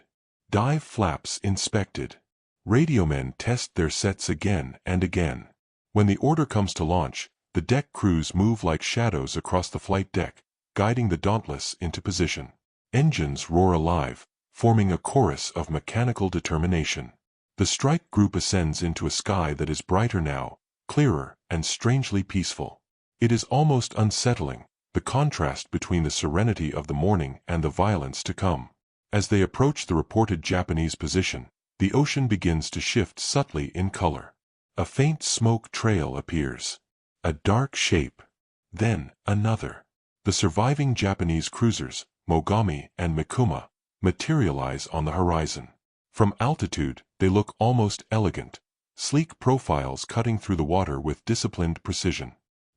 Dive flaps inspected. Radiomen test their sets again and again. When the order comes to launch, the deck crews move like shadows across the flight deck, guiding the Dauntless into position. Engines roar alive, forming a chorus of mechanical determination. The strike group ascends into a sky that is brighter now, clearer, and strangely peaceful. It is almost unsettling, the contrast between the serenity of the morning and the violence to come. As they approach the reported Japanese position, the ocean begins to shift subtly in color. A faint smoke trail appears. A dark shape. Then, another. The surviving Japanese cruisers, Mogami and Mikuma, materialize on the horizon. From altitude, they look almost elegant, sleek profiles cutting through the water with disciplined precision.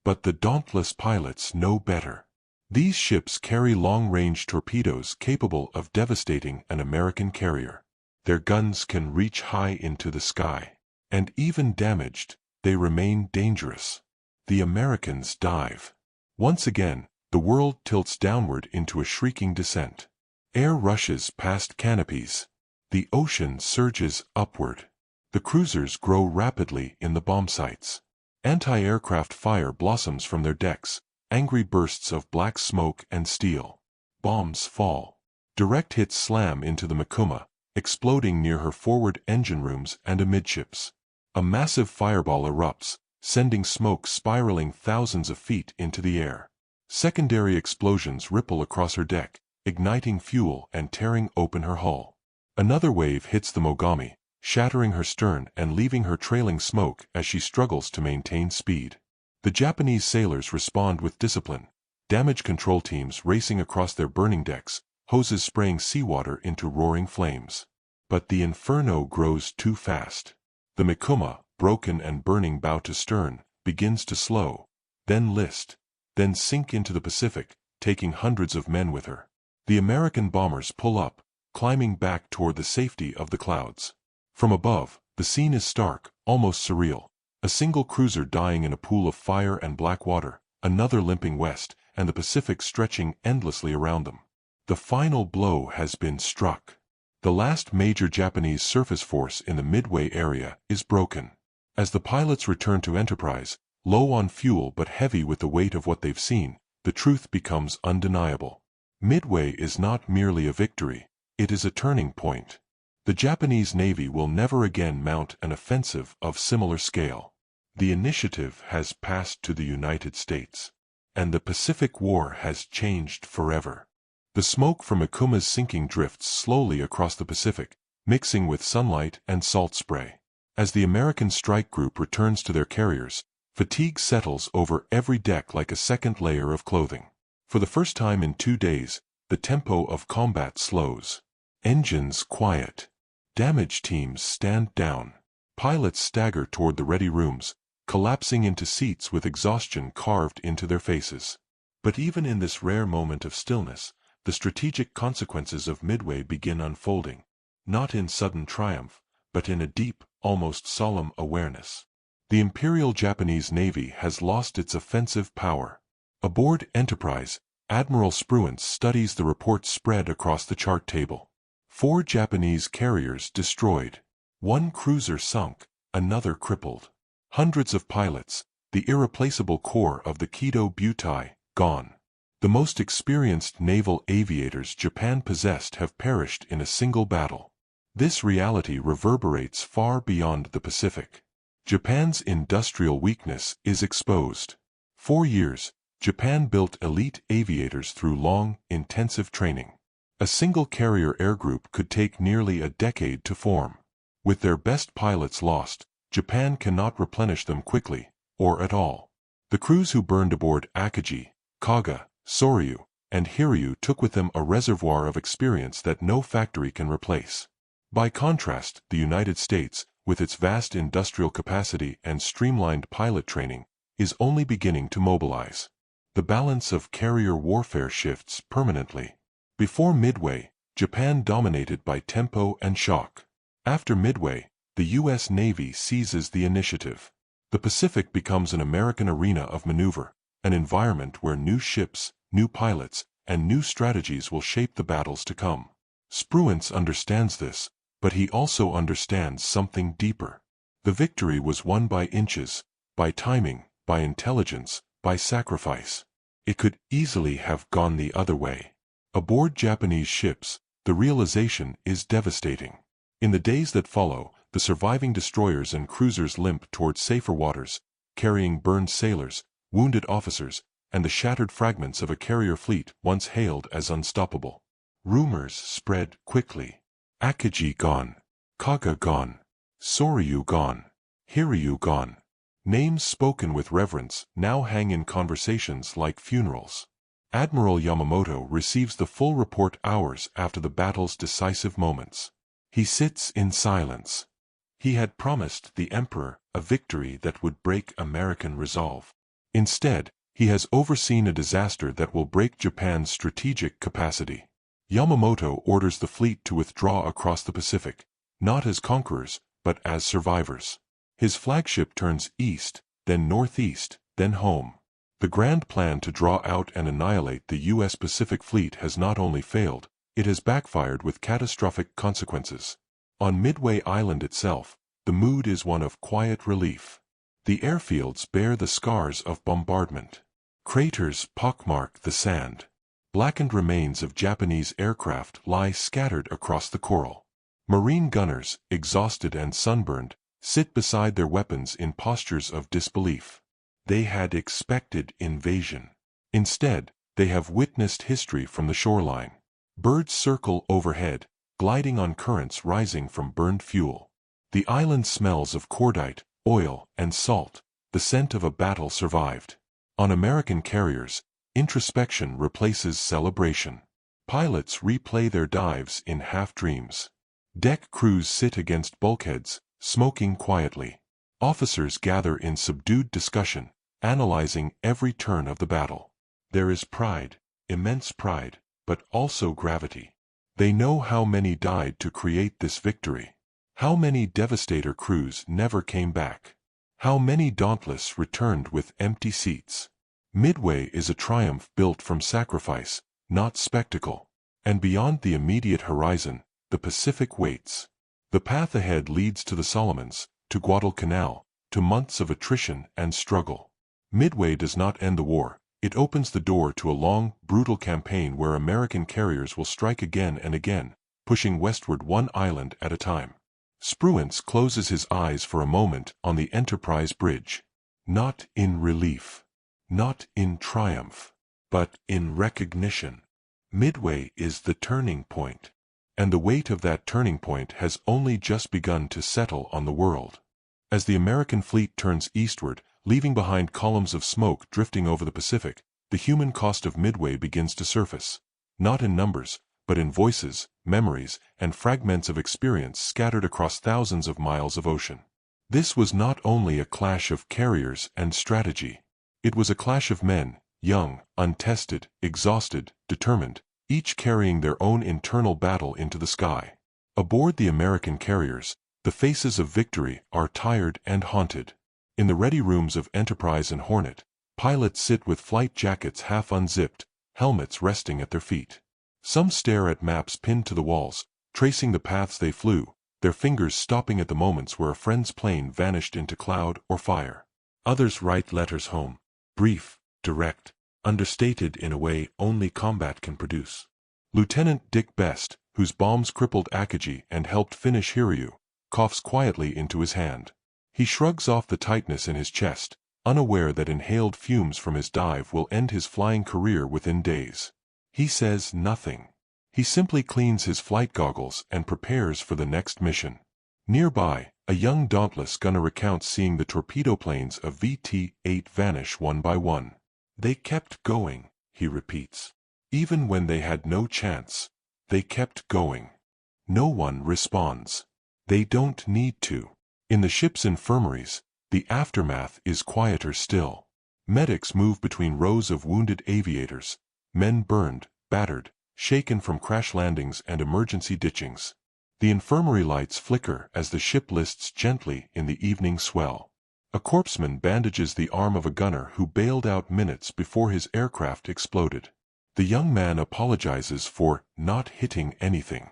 But the Dauntless pilots know better. These ships carry long-range torpedoes capable of devastating an American carrier. Their guns can reach high into the sky. And even damaged, they remain dangerous. The Americans dive. Once again, the world tilts downward into a shrieking descent. Air rushes past canopies. The ocean surges upward. The cruisers grow rapidly in the bomb sights. Anti-aircraft fire blossoms from their decks, angry bursts of black smoke and steel. Bombs fall. Direct hits slam into the Mikuma, exploding near her forward engine rooms and amidships. A massive fireball erupts, sending smoke spiraling thousands of feet into the air. Secondary explosions ripple across her deck, igniting fuel and tearing open her hull. Another wave hits the Mogami, shattering her stern and leaving her trailing smoke as she struggles to maintain speed. The Japanese sailors respond with discipline, damage control teams racing across their burning decks, hoses spraying seawater into roaring flames. But the inferno grows too fast. The Mikuma, broken and burning bow to stern, begins to slow, then list, then sink into the Pacific, taking hundreds of men with her. The American bombers pull up, climbing back toward the safety of the clouds. From above, the scene is stark, almost surreal. A single cruiser dying in a pool of fire and black water, another limping west, and the Pacific stretching endlessly around them. The final blow has been struck. The last major Japanese surface force in the Midway area is broken. As the pilots return to Enterprise, low on fuel but heavy with the weight of what they've seen, the truth becomes undeniable. Midway is not merely a victory, it is a turning point. The Japanese Navy will never again mount an offensive of similar scale. The initiative has passed to the United States. And the Pacific War has changed forever. The smoke from Mikuma's sinking drifts slowly across the Pacific, mixing with sunlight and salt spray. As the American strike group returns to their carriers, fatigue settles over every deck like a second layer of clothing. For the first time in 2 days, the tempo of combat slows. Engines quiet. Damage teams stand down. Pilots stagger toward the ready rooms, collapsing into seats with exhaustion carved into their faces. But even in this rare moment of stillness, the strategic consequences of Midway begin unfolding, not in sudden triumph, but in a deep, almost solemn awareness. The Imperial Japanese Navy has lost its offensive power. Aboard Enterprise, Admiral Spruance studies the reports spread across the chart table. 4 Japanese carriers destroyed. 1 cruiser sunk, another crippled. Hundreds of pilots, the irreplaceable core of the Kido Butai, gone. The most experienced naval aviators Japan possessed have perished in a single battle. This reality reverberates far beyond the Pacific. Japan's industrial weakness is exposed. For years, Japan built elite aviators through long, intensive training. A single carrier air group could take nearly a decade to form. With their best pilots lost, Japan cannot replenish them quickly, or at all. The crews who burned aboard Akagi, Kaga, Soryu, and Hiryu took with them a reservoir of experience that no factory can replace. By contrast, the United States, with its vast industrial capacity and streamlined pilot training, is only beginning to mobilize. The balance of carrier warfare shifts permanently. Before Midway, Japan dominated by tempo and shock. After Midway, the U.S. Navy seizes the initiative. The Pacific becomes an American arena of maneuver, an environment where new ships, new pilots, and new strategies will shape the battles to come. Spruance understands this, but he also understands something deeper. The victory was won by inches, by timing, by intelligence, by sacrifice. It could easily have gone the other way. Aboard Japanese ships, the realization is devastating. In the days that follow, the surviving destroyers and cruisers limp toward safer waters, carrying burned sailors, wounded officers, and the shattered fragments of a carrier fleet once hailed as unstoppable. Rumors spread quickly. Akagi gone. Kaga gone. Soryu gone. Hiryu gone. Names spoken with reverence now hang in conversations like funerals. Admiral Yamamoto receives the full report hours after the battle's decisive moments. He sits in silence. He had promised the Emperor a victory that would break American resolve. Instead, he has overseen a disaster that will break Japan's strategic capacity. Yamamoto orders the fleet to withdraw across the Pacific, not as conquerors, but as survivors. His flagship turns east, then northeast, then home. The grand plan to draw out and annihilate the U.S. Pacific Fleet has not only failed, it has backfired with catastrophic consequences. On Midway Island itself, the mood is one of quiet relief. The airfields bear the scars of bombardment. Craters pockmark the sand. Blackened remains of Japanese aircraft lie scattered across the coral. Marine gunners, exhausted and sunburned, sit beside their weapons in postures of disbelief. They had expected invasion. Instead, they have witnessed history from the shoreline. Birds circle overhead, gliding on currents rising from burned fuel. The island smells of cordite, oil, and salt, the scent of a battle survived. On American carriers, introspection replaces celebration. Pilots replay their dives in half-dreams. Deck crews sit against bulkheads, smoking quietly. Officers gather in subdued discussion, analyzing every turn of the battle. There is pride, immense pride, but also gravity. They know how many died to create this victory. How many Devastator crews never came back. How many Dauntless returned with empty seats. Midway is a triumph built from sacrifice, not spectacle. And beyond the immediate horizon, the Pacific waits. The path ahead leads to the Solomons, to Guadalcanal, to months of attrition and struggle. Midway does not end the war, it opens the door to a long, brutal campaign where American carriers will strike again and again, pushing westward one island at a time. Spruance closes his eyes for a moment on the Enterprise bridge. Not in relief. Not in triumph. But in recognition. Midway is the turning point. And the weight of that turning point has only just begun to settle on the world. As the American fleet turns eastward, leaving behind columns of smoke drifting over the Pacific, the human cost of Midway begins to surface. Not in numbers, but in voices, memories, and fragments of experience scattered across thousands of miles of ocean. This was not only a clash of carriers and strategy. It was a clash of men, young, untested, exhausted, determined, each carrying their own internal battle into the sky. Aboard the American carriers, the faces of victory are tired and haunted. In the ready rooms of Enterprise and Hornet, pilots sit with flight jackets half unzipped, helmets resting at their feet. Some stare at maps pinned to the walls, tracing the paths they flew, their fingers stopping at the moments where a friend's plane vanished into cloud or fire. Others write letters home, brief, direct, understated in a way only combat can produce. Lieutenant Dick Best, whose bombs crippled Akagi and helped finish Hiryu, coughs quietly into his hand. He shrugs off the tightness in his chest, unaware that inhaled fumes from his dive will end his flying career within days. He says nothing. He simply cleans his flight goggles and prepares for the next mission. Nearby, a young Dauntless gunner recounts seeing the torpedo planes of VT-8 vanish one by one. They kept going, he repeats. Even when they had no chance, they kept going. No one responds. They don't need to. In the ship's infirmaries, the aftermath is quieter still. Medics move between rows of wounded aviators, men burned, battered, shaken from crash landings and emergency ditchings. The infirmary lights flicker as the ship lists gently in the evening swell. A corpsman bandages the arm of a gunner who bailed out minutes before his aircraft exploded. The young man apologizes for not hitting anything.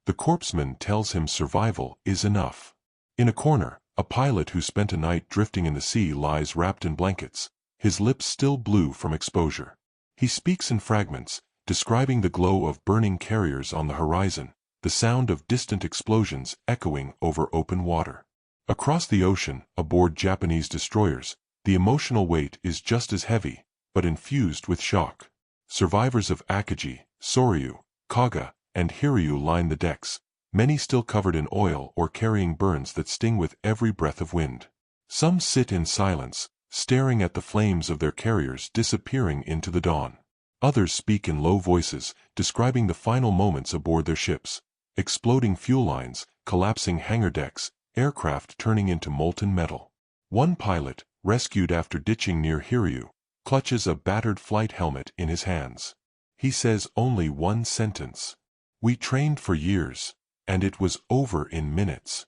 The corpsman tells him survival is enough. In a corner, a pilot who spent a night drifting in the sea lies wrapped in blankets, his lips still blue from exposure. He speaks in fragments, describing the glow of burning carriers on the horizon, the sound of distant explosions echoing over open water. Across the ocean, aboard Japanese destroyers, the emotional weight is just as heavy, but infused with shock. Survivors of Akagi, Soryu, Kaga, and Hiryu line the decks, many still covered in oil or carrying burns that sting with every breath of wind. Some sit in silence, staring at the flames of their carriers disappearing into the dawn. Others speak in low voices, describing the final moments aboard their ships: exploding fuel lines, collapsing hangar decks, aircraft turning into molten metal. One pilot, rescued after ditching near Hiryu, clutches a battered flight helmet in his hands. He says only one sentence: "We trained for years, and it was over in minutes."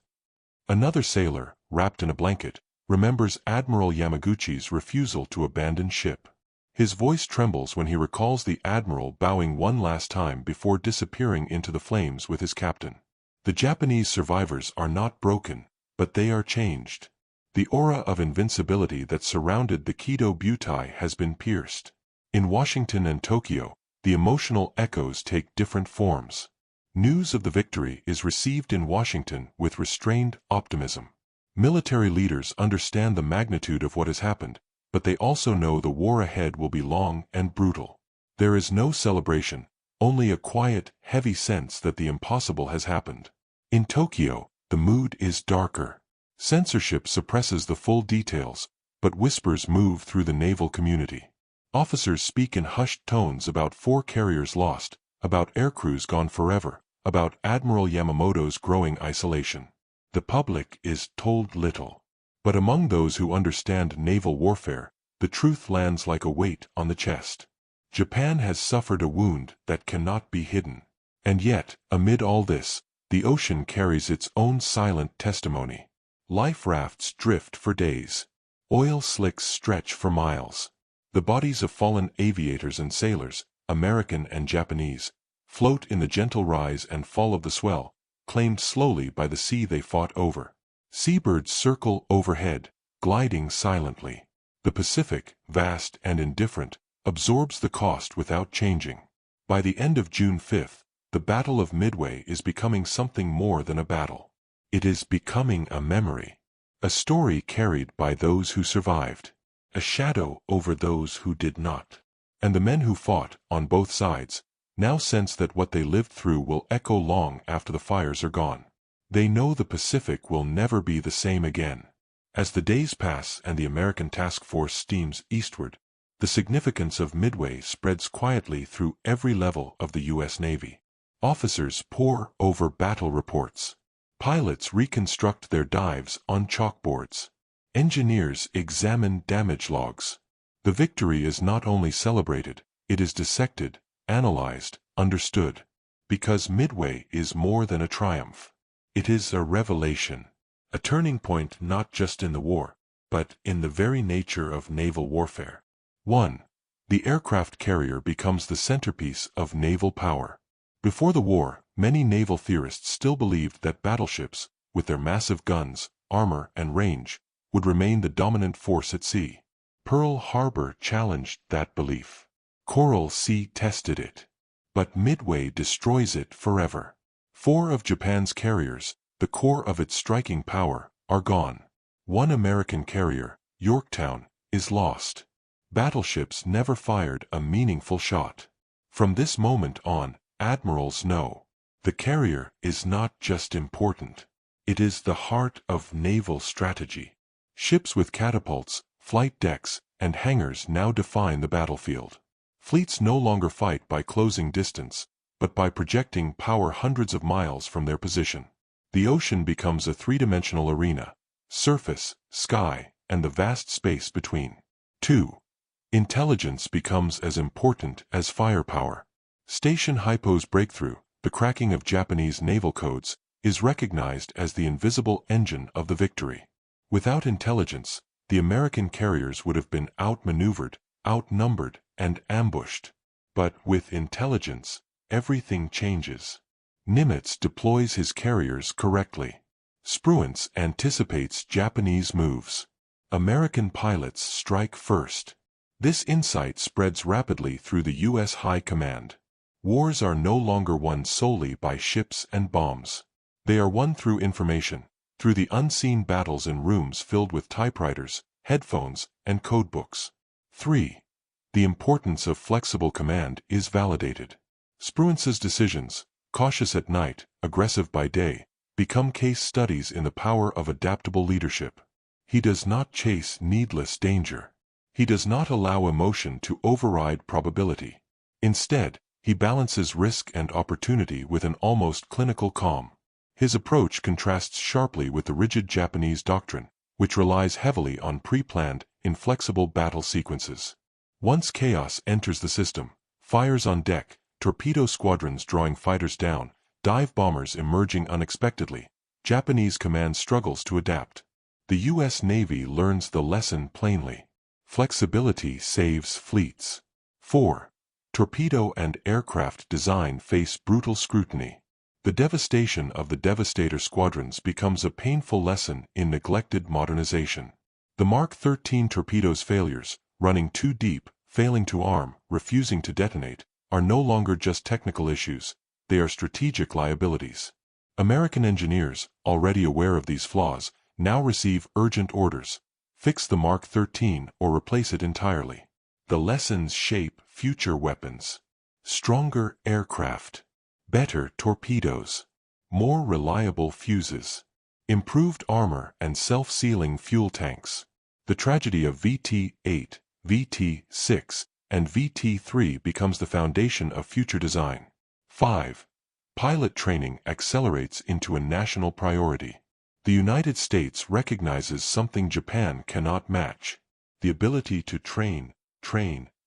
Another sailor, wrapped in a blanket, remembers Admiral Yamaguchi's refusal to abandon ship. His voice trembles when he recalls the admiral bowing one last time before disappearing into the flames with his captain. The Japanese survivors are not broken, but they are changed. The aura of invincibility that surrounded the Kido Butai has been pierced. In Washington and Tokyo, the emotional echoes take different forms. News of the victory is received in Washington with restrained optimism. Military leaders understand the magnitude of what has happened, but they also know the war ahead will be long and brutal. There is no celebration, only a quiet, heavy sense that the impossible has happened. In Tokyo, the mood is darker. Censorship suppresses the full details, but whispers move through the naval community. Officers speak in hushed tones about 4 carriers lost, about aircrews gone forever, about Admiral Yamamoto's growing isolation. The public is told little. But among those who understand naval warfare, the truth lands like a weight on the chest. Japan has suffered a wound that cannot be hidden. And yet, amid all this, the ocean carries its own silent testimony. Life rafts drift for days. Oil slicks stretch for miles. The bodies of fallen aviators and sailors, American and Japanese, float in the gentle rise and fall of the swell, claimed slowly by the sea they fought over. Seabirds circle overhead, gliding silently. The Pacific, vast and indifferent, absorbs the cost without changing. By the end of June 5th, the Battle of Midway is becoming something more than a battle. It is becoming a memory. A story carried by those who survived. A shadow over those who did not. And the men who fought, on both sides, now sense that what they lived through will echo long after the fires are gone. They know the Pacific will never be the same again. As the days pass and the American task force steams eastward, the significance of Midway spreads quietly through every level of the U.S. Navy. Officers pore over battle reports. Pilots reconstruct their dives on chalkboards. Engineers examine damage logs. The victory is not only celebrated, it is dissected, analyzed, understood. Because Midway is more than a triumph. It is a revelation. A turning point not just in the war, but in the very nature of naval warfare. 1. The aircraft carrier becomes the centerpiece of naval power. Before the war, many naval theorists still believed that battleships, with their massive guns, armor, and range, would remain the dominant force at sea. Pearl Harbor challenged that belief. Coral Sea tested it. But Midway destroys it forever. 4 of Japan's carriers, the core of its striking power, are gone. One American carrier, Yorktown, is lost. Battleships never fired a meaningful shot. From this moment on, admirals know. The carrier is not just important. It is the heart of naval strategy. Ships with catapults, flight decks, and hangars now define the battlefield. Fleets no longer fight by closing distance, but by projecting power hundreds of miles from their position. The ocean becomes a three-dimensional arena: surface, sky, and the vast space between. 2. Intelligence becomes as important as firepower. Station Hypo's breakthrough, the cracking of Japanese naval codes, is recognized as the invisible engine of the victory. Without intelligence, the American carriers would have been outmaneuvered, outnumbered, and ambushed. But with intelligence, everything changes. Nimitz deploys his carriers correctly. Spruance anticipates Japanese moves. American pilots strike first. This insight spreads rapidly through the U.S. High Command. Wars are no longer won solely by ships and bombs. They are won through information, through the unseen battles in rooms filled with typewriters, headphones, and codebooks. 3. The importance of flexible command is validated. Spruance's decisions, cautious at night, aggressive by day, become case studies in the power of adaptable leadership. He does not chase needless danger. He does not allow emotion to override probability. Instead, he balances risk and opportunity with an almost clinical calm. His approach contrasts sharply with the rigid Japanese doctrine, which relies heavily on pre-planned, inflexible battle sequences. Once chaos enters the system, fires on deck, torpedo squadrons drawing fighters down, dive bombers emerging unexpectedly, Japanese command struggles to adapt. The U.S. Navy learns the lesson plainly. Flexibility saves fleets. 4. Torpedo and aircraft design face brutal scrutiny. The devastation of the Devastator squadrons becomes a painful lesson in neglected modernization. The Mark 13 torpedoes' failures, running too deep, failing to arm, refusing to detonate, are no longer just technical issues, they are strategic liabilities. American engineers, already aware of these flaws, now receive urgent orders: fix the Mark 13 or replace it entirely. The lessons shape future weapons. Stronger aircraft. Better torpedoes. More reliable fuses. Improved armor and self-sealing fuel tanks. The tragedy of VT-8, VT-6, and VT-3 becomes the foundation of future design. 5. Pilot training accelerates into a national priority. The United States recognizes something Japan cannot match: the ability to train,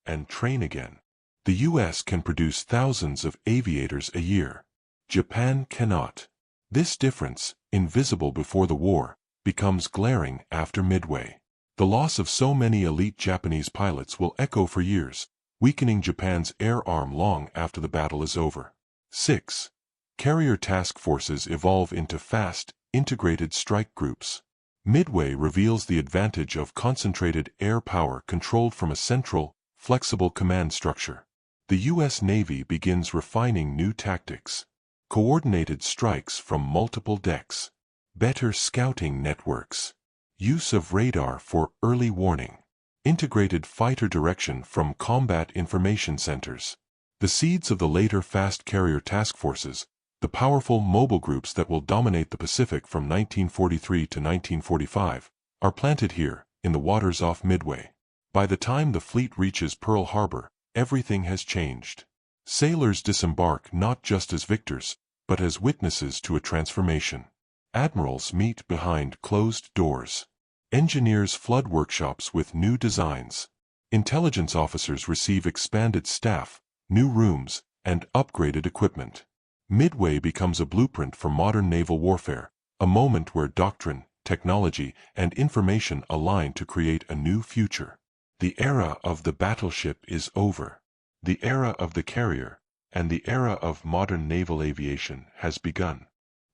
and train again. The U.S. can produce thousands of aviators a year. Japan cannot. This difference, invisible before the war, becomes glaring after Midway. The loss of so many elite Japanese pilots will echo for years, weakening Japan's air arm long after the battle is over. 6. Carrier task forces evolve into fast, integrated strike groups. Midway reveals the advantage of concentrated air power controlled from a central, flexible command structure. The U.S. Navy begins refining new tactics. Coordinated strikes from multiple decks. Better scouting networks. Use of radar for early warning. Integrated fighter direction from combat information centers. The seeds of the later fast carrier task forces, the powerful mobile groups that will dominate the Pacific from 1943 to 1945, are planted here, in the waters off Midway. By the time the fleet reaches Pearl Harbor, everything has changed. Sailors disembark not just as victors, but as witnesses to a transformation. Admirals meet behind closed doors. Engineers flood workshops with new designs. Intelligence officers receive expanded staff, new rooms, and upgraded equipment. Midway becomes a blueprint for modern naval warfare, a moment where doctrine, technology, and information align to create a new future. The era of the battleship is over. The era of the carrier, and the era of modern naval aviation has begun.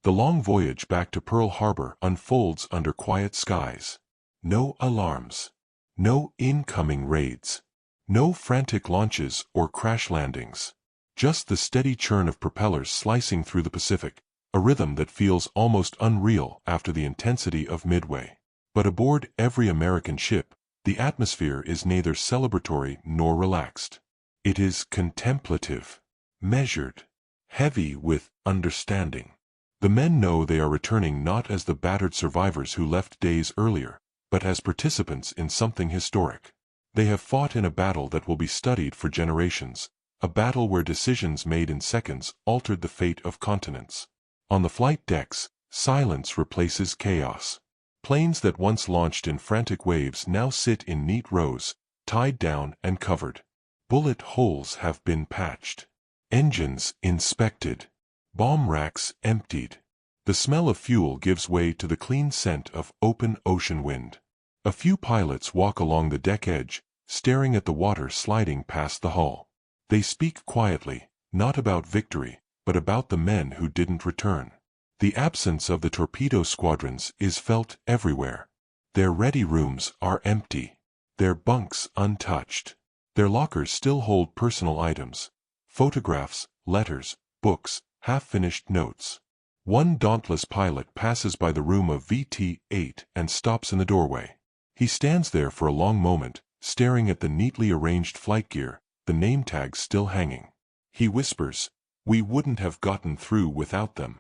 The long voyage back to Pearl Harbor unfolds under quiet skies. No alarms. No incoming raids. No frantic launches or crash landings. Just the steady churn of propellers slicing through the Pacific, a rhythm that feels almost unreal after the intensity of Midway. But aboard every American ship, the atmosphere is neither celebratory nor relaxed. It is contemplative, measured, heavy with understanding. The men know they are returning not as the battered survivors who left days earlier, but as participants in something historic. They have fought in a battle that will be studied for generations, a battle where decisions made in seconds altered the fate of continents. On the flight decks, silence replaces chaos. Planes that once launched in frantic waves now sit in neat rows, tied down and covered. Bullet holes have been patched. Engines inspected. Bomb racks emptied. The smell of fuel gives way to the clean scent of open ocean wind. A few pilots walk along the deck edge, staring at the water sliding past the hull. They speak quietly, not about victory, but about the men who didn't return. The absence of the torpedo squadrons is felt everywhere. Their ready rooms are empty. Their bunks untouched. Their lockers still hold personal items: photographs, letters, books, half-finished notes. One Dauntless pilot passes by the room of VT-8 and stops in the doorway. He stands there for a long moment, staring at the neatly arranged flight gear, the name tags still hanging. He whispers, "We wouldn't have gotten through without them."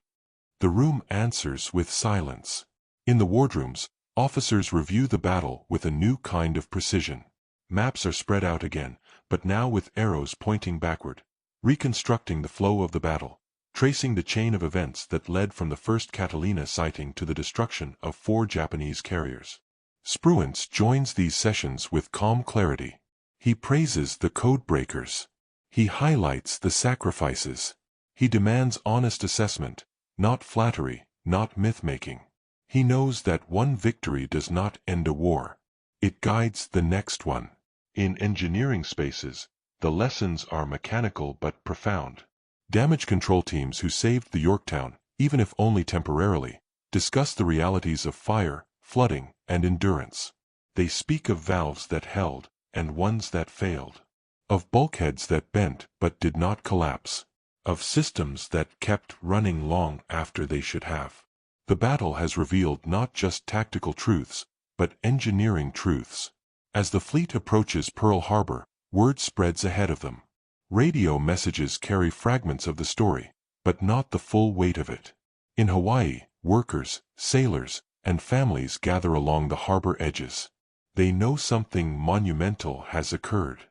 The room answers with silence. In the wardrooms, Officers review the battle with a new kind of precision. Maps are spread out again, but now with arrows pointing backward, reconstructing the flow of the battle, tracing the chain of events that led from the first Catalina sighting to the destruction of 4 Japanese carriers. Spruance joins these sessions with calm clarity. He praises the codebreakers. He highlights the sacrifices. He demands honest assessment, not flattery, not myth-making. He knows that one victory does not end a war. It guides the next one. In engineering spaces, the lessons are mechanical but profound. Damage control teams who saved the Yorktown, even if only temporarily, discuss the realities of fire, flooding, and endurance. They speak of valves that held, and ones that failed. Of bulkheads that bent but did not collapse. Of systems that kept running long after they should have. The battle has revealed not just tactical truths, but engineering truths. As the fleet approaches Pearl Harbor, word spreads ahead of them. Radio messages carry fragments of the story, but not the full weight of it. In Hawaii, workers, sailors, and families gather along the harbor edges. They know something monumental has occurred.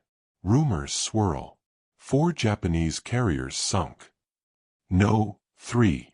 Rumors swirl. 4 Japanese carriers sunk. No, 3.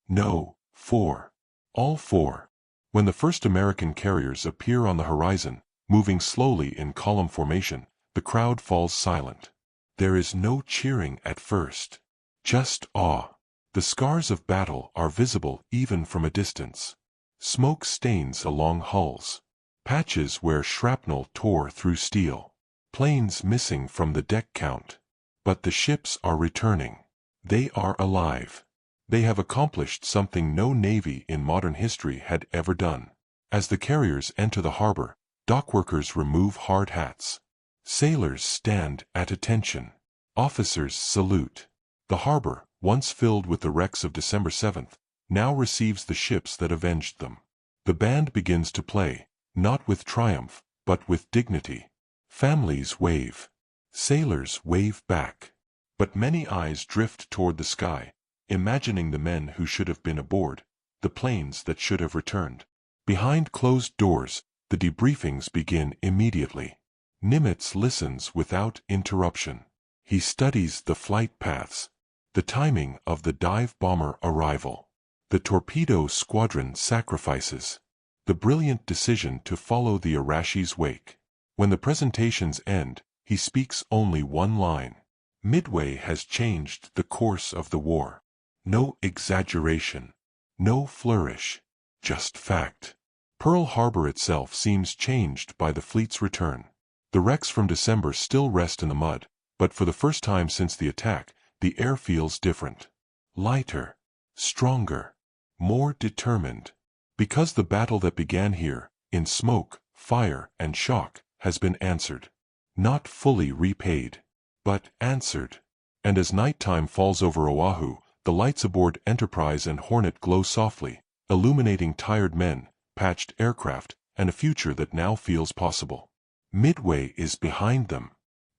No, 4. All 4. When the first American carriers appear on the horizon, moving slowly in column formation, the crowd falls silent. There is no cheering at first. Just awe. The scars of battle are visible even from a distance. Smoke stains along hulls. Patches where shrapnel tore through steel. Planes missing from the deck count. But the ships are returning. They are alive. They have accomplished something no navy in modern history had ever done. As the carriers enter the harbor, dockworkers remove hard hats. Sailors stand at attention. Officers salute. The harbor, once filled with the wrecks of December 7th, now receives the ships that avenged them. The band begins to play, not with triumph, but with dignity. Families wave. Sailors wave back. But many eyes drift toward the sky, imagining the men who should have been aboard, the planes that should have returned. Behind closed doors, the debriefings begin immediately. Nimitz listens without interruption. He studies the flight paths, the timing of the dive bomber arrival, the torpedo squadron sacrifices, the brilliant decision to follow the Arashi's wake. When the presentations end, he speaks only one line. Midway has changed the course of the war. No exaggeration. No flourish. Just fact. Pearl Harbor itself seems changed by the fleet's return. The wrecks from December still rest in the mud, but for the first time since the attack, the air feels different. Lighter. Stronger. More determined. Because the battle that began here, in smoke, fire, and shock, has been answered. Not fully repaid, but answered. And as nighttime falls over Oahu, the lights aboard Enterprise and Hornet glow softly, illuminating tired men, patched aircraft, and a future that now feels possible. Midway is behind them,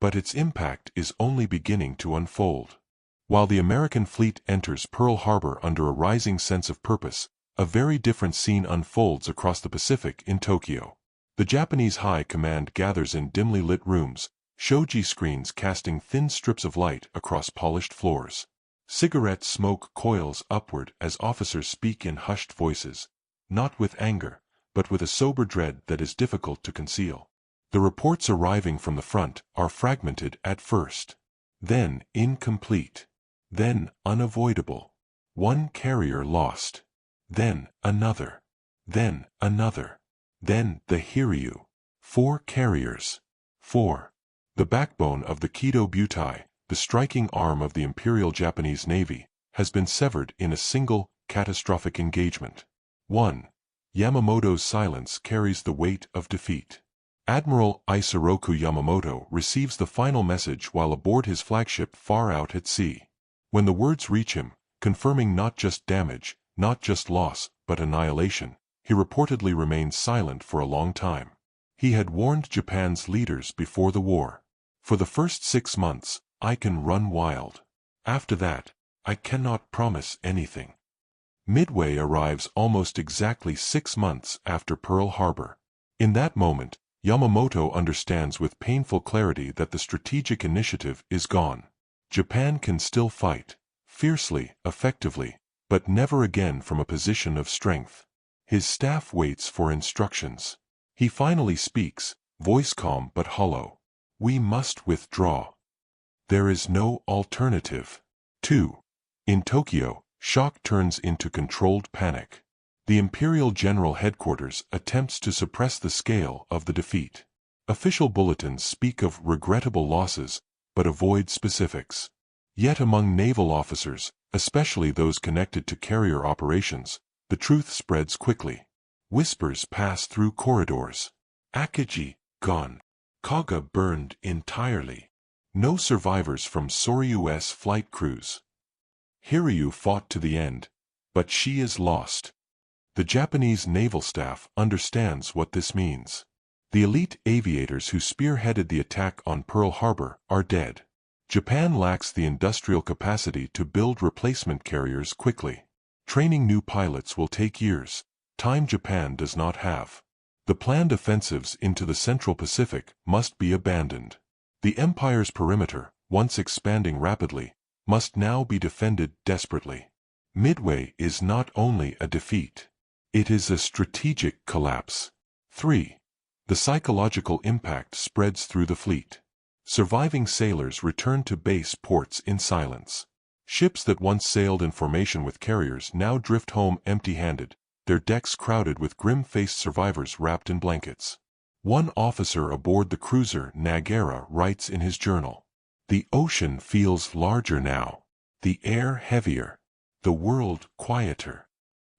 but its impact is only beginning to unfold. While the American fleet enters Pearl Harbor under a rising sense of purpose, a very different scene unfolds across the Pacific in Tokyo. The Japanese high command gathers in dimly lit rooms, shoji screens casting thin strips of light across polished floors. Cigarette smoke coils upward as officers speak in hushed voices, not with anger, but with a sober dread that is difficult to conceal. The reports arriving from the front are fragmented at first, then incomplete, then unavoidable. One carrier lost, then another, then another, then the Hiryu. 4 carriers. 4. The backbone of the Kido Butai, the striking arm of the Imperial Japanese Navy, has been severed in a single, catastrophic engagement. 1. Yamamoto's silence carries the weight of defeat. Admiral Isoroku Yamamoto receives the final message while aboard his flagship far out at sea. When the words reach him, confirming not just damage, not just loss, but annihilation, he reportedly remains silent for a long time. He had warned Japan's leaders before the war. For the first 6 months, I can run wild. After that, I cannot promise anything. Midway arrives almost exactly 6 months after Pearl Harbor. In that moment, Yamamoto understands with painful clarity that the strategic initiative is gone. Japan can still fight, fiercely, effectively, but never again from a position of strength. His staff waits for instructions. He finally speaks, voice calm but hollow. We must withdraw. There is no alternative. 2. In Tokyo, shock turns into controlled panic. The Imperial General Headquarters attempts to suppress the scale of the defeat. Official bulletins speak of regrettable losses, but avoid specifics. Yet among naval officers, especially those connected to carrier operations, the truth spreads quickly. Whispers pass through corridors. Akagi, gone. Kaga burned entirely. No survivors from Soryu's flight crews. Hiryu fought to the end, but she is lost. The Japanese naval staff understands what this means. The elite aviators who spearheaded the attack on Pearl Harbor are dead. Japan lacks the industrial capacity to build replacement carriers quickly. Training new pilots will take years, time Japan does not have. The planned offensives into the Central Pacific must be abandoned. The Empire's perimeter, once expanding rapidly, must now be defended desperately. Midway is not only a defeat. It is a strategic collapse. 3. The psychological impact spreads through the fleet. Surviving sailors return to base ports in silence. Ships that once sailed in formation with carriers now drift home empty-handed, their decks crowded with grim-faced survivors wrapped in blankets. One officer aboard the cruiser Nagara writes in his journal, "The ocean feels larger now, the air heavier, the world quieter."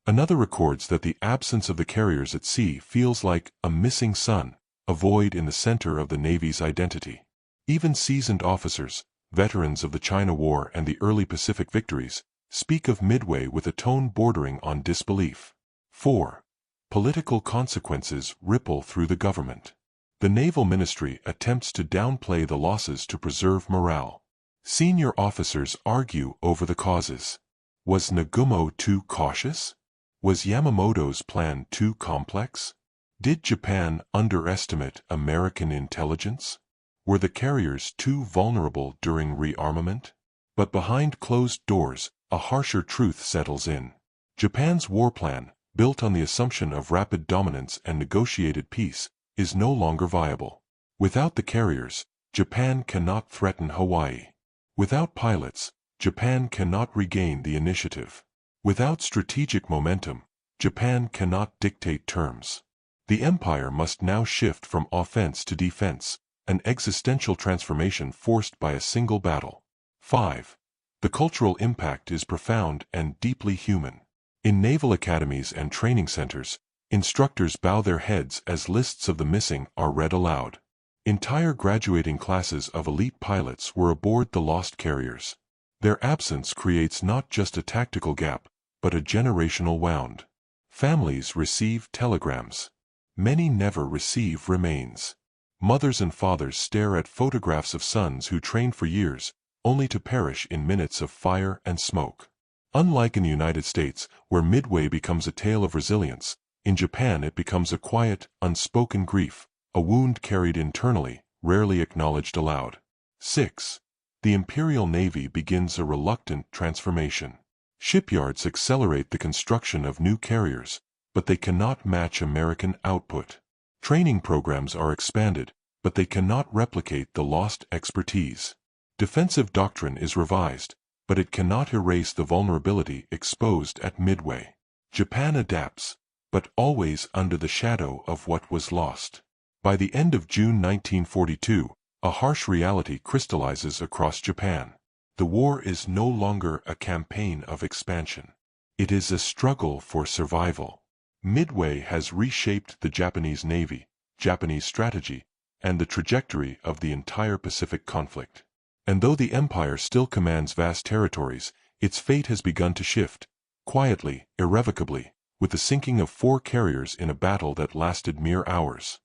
Another records that the absence of the carriers at sea feels like a missing sun, a void in the center of the Navy's identity. Even seasoned officers, veterans of the China War and the early Pacific victories, speak of Midway with a tone bordering on disbelief. 4. Political consequences ripple through the government. The Naval Ministry attempts to downplay the losses to preserve morale. Senior officers argue over the causes. Was Nagumo too cautious? Was Yamamoto's plan too complex? Did Japan underestimate American intelligence? Were the carriers too vulnerable during rearmament? But behind closed doors, a harsher truth settles in. Japan's war plan, built on the assumption of rapid dominance and negotiated peace, is no longer viable. Without the carriers, Japan cannot threaten Hawaii. Without pilots, Japan cannot regain the initiative. Without strategic momentum, Japan cannot dictate terms. The empire must now shift from offense to defense, an existential transformation forced by a single battle. 5. The cultural impact is profound and deeply human. In naval academies and training centers, instructors bow their heads as lists of the missing are read aloud. Entire graduating classes of elite pilots were aboard the lost carriers. Their absence creates not just a tactical gap, but a generational wound. Families receive telegrams. Many never receive remains. Mothers and fathers stare at photographs of sons who trained for years, only to perish in minutes of fire and smoke. Unlike in the United States, where Midway becomes a tale of resilience, in Japan it becomes a quiet, unspoken grief, a wound carried internally, rarely acknowledged aloud. 6. The Imperial Navy begins a reluctant transformation. Shipyards accelerate the construction of new carriers, but they cannot match American output. Training programs are expanded, but they cannot replicate the lost expertise. Defensive doctrine is revised, but it cannot erase the vulnerability exposed at Midway. Japan adapts, but always under the shadow of what was lost. By the end of June 1942, a harsh reality crystallizes across Japan. The war is no longer a campaign of expansion. It is a struggle for survival. Midway has reshaped the Japanese Navy, Japanese strategy, and the trajectory of the entire Pacific conflict. And though the empire still commands vast territories, its fate has begun to shift, quietly, irrevocably, with the sinking of 4 carriers in a battle that lasted mere hours.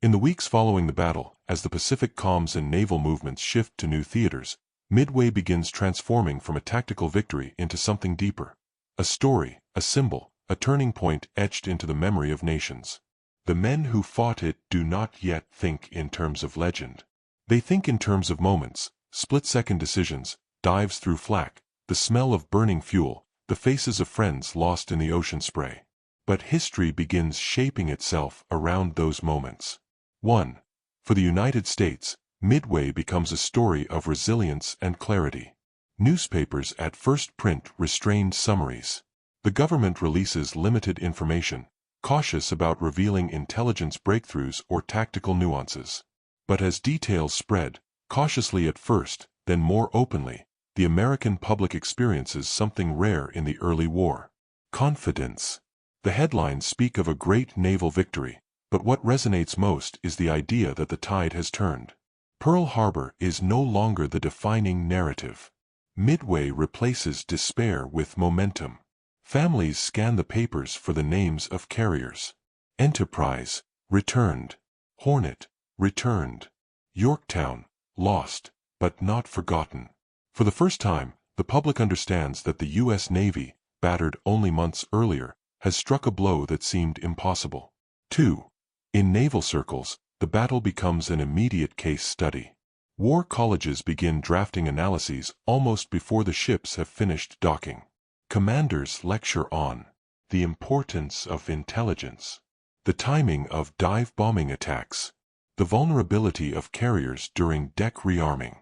In the weeks following the battle, as the Pacific comms and naval movements shift to new theaters, Midway begins transforming from a tactical victory into something deeper. A story, a symbol, a turning point etched into the memory of nations. The men who fought it do not yet think in terms of legend. They think in terms of moments, split-second decisions, dives through flak, the smell of burning fuel, the faces of friends lost in the ocean spray. But history begins shaping itself around those moments. 1. For the United States, Midway becomes a story of resilience and clarity. Newspapers at first print restrained summaries. The government releases limited information, cautious about revealing intelligence breakthroughs or tactical nuances. But as details spread, cautiously at first, then more openly, the American public experiences something rare in the early war: confidence. The headlines speak of a great naval victory, but what resonates most is the idea that the tide has turned. Pearl Harbor is no longer the defining narrative. Midway replaces despair with momentum. Families scan the papers for the names of carriers. Enterprise, returned. Hornet, returned. Yorktown, lost, but not forgotten. For the first time, the public understands that the U.S. Navy, battered only months earlier, has struck a blow that seemed impossible. 2. In naval circles, the battle becomes an immediate case study. War colleges begin drafting analyses almost before the ships have finished docking. Commanders lecture on the importance of intelligence, the timing of dive bombing attacks, the vulnerability of carriers during deck rearming,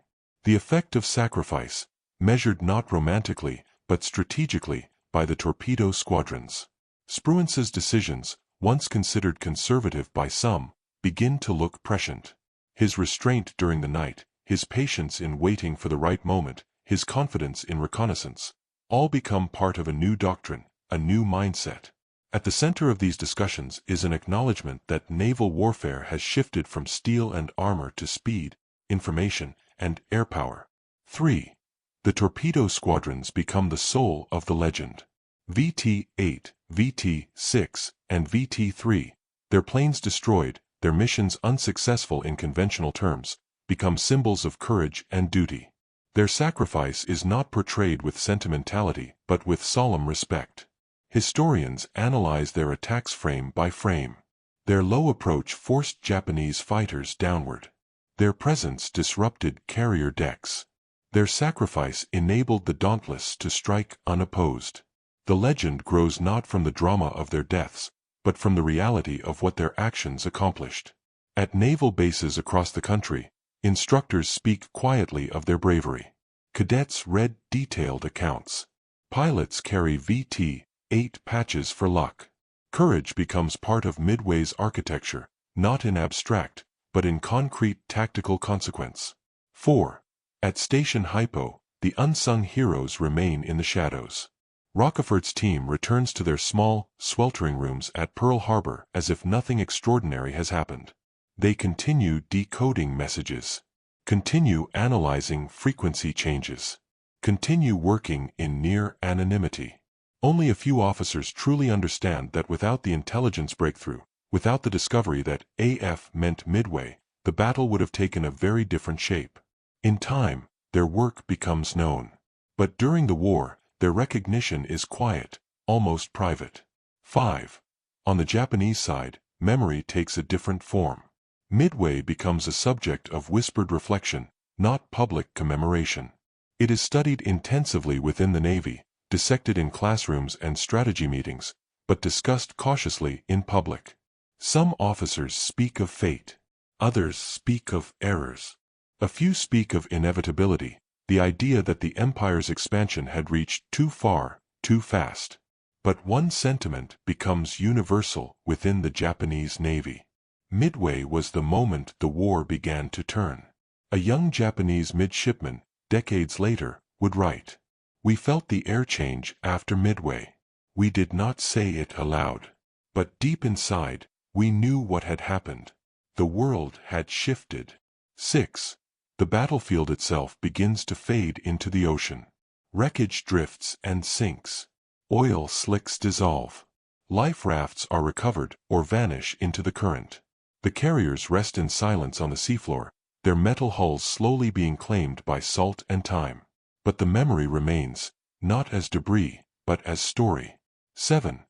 the effect of sacrifice, measured not romantically, but strategically, by the torpedo squadrons. Spruance's decisions, once considered conservative by some, begin to look prescient. His restraint during the night, his patience in waiting for the right moment, his confidence in reconnaissance, all become part of a new doctrine, a new mindset. At the center of these discussions is an acknowledgement that naval warfare has shifted from steel and armor to speed, information, and air power. 3. The torpedo squadrons become the soul of the legend. VT-8, VT-6, and VT-3, their planes destroyed, their missions unsuccessful in conventional terms, become symbols of courage and duty. Their sacrifice is not portrayed with sentimentality, but with solemn respect. Historians analyze their attacks frame by frame. Their low approach forced Japanese fighters downward. Their presence disrupted carrier decks. Their sacrifice enabled the Dauntless to strike unopposed. The legend grows not from the drama of their deaths, but from the reality of what their actions accomplished. At naval bases across the country, instructors speak quietly of their bravery. Cadets read detailed accounts. Pilots carry VT-8 patches for luck. Courage becomes part of Midway's architecture, not in abstract, but in concrete tactical consequence. 4. At Station Hypo, the unsung heroes remain in the shadows. Rockefeller's team returns to their small, sweltering rooms at Pearl Harbor as if nothing extraordinary has happened. They continue decoding messages, continue analyzing frequency changes, continue working in near anonymity. Only a few officers truly understand that without the intelligence breakthrough, without the discovery that AF meant Midway, the battle would have taken a very different shape. In time, their work becomes known. But during the war, their recognition is quiet, almost private. 5. On the Japanese side, memory takes a different form. Midway becomes a subject of whispered reflection, not public commemoration. It is studied intensively within the Navy, dissected in classrooms and strategy meetings, but discussed cautiously in public. Some officers speak of fate. Others speak of errors. A few speak of inevitability, the idea that the empire's expansion had reached too far, too fast. But one sentiment becomes universal within the Japanese Navy. Midway was the moment the war began to turn. A young Japanese midshipman, decades later, would write, "We felt the air change after Midway. We did not say it aloud. But deep inside, we knew what had happened. The world had shifted." 6. The battlefield itself begins to fade into the ocean. Wreckage drifts and sinks. Oil slicks dissolve. Life rafts are recovered or vanish into the current. The carriers rest in silence on the seafloor, their metal hulls slowly being claimed by salt and time. But the memory remains, not as debris, but as story. 7.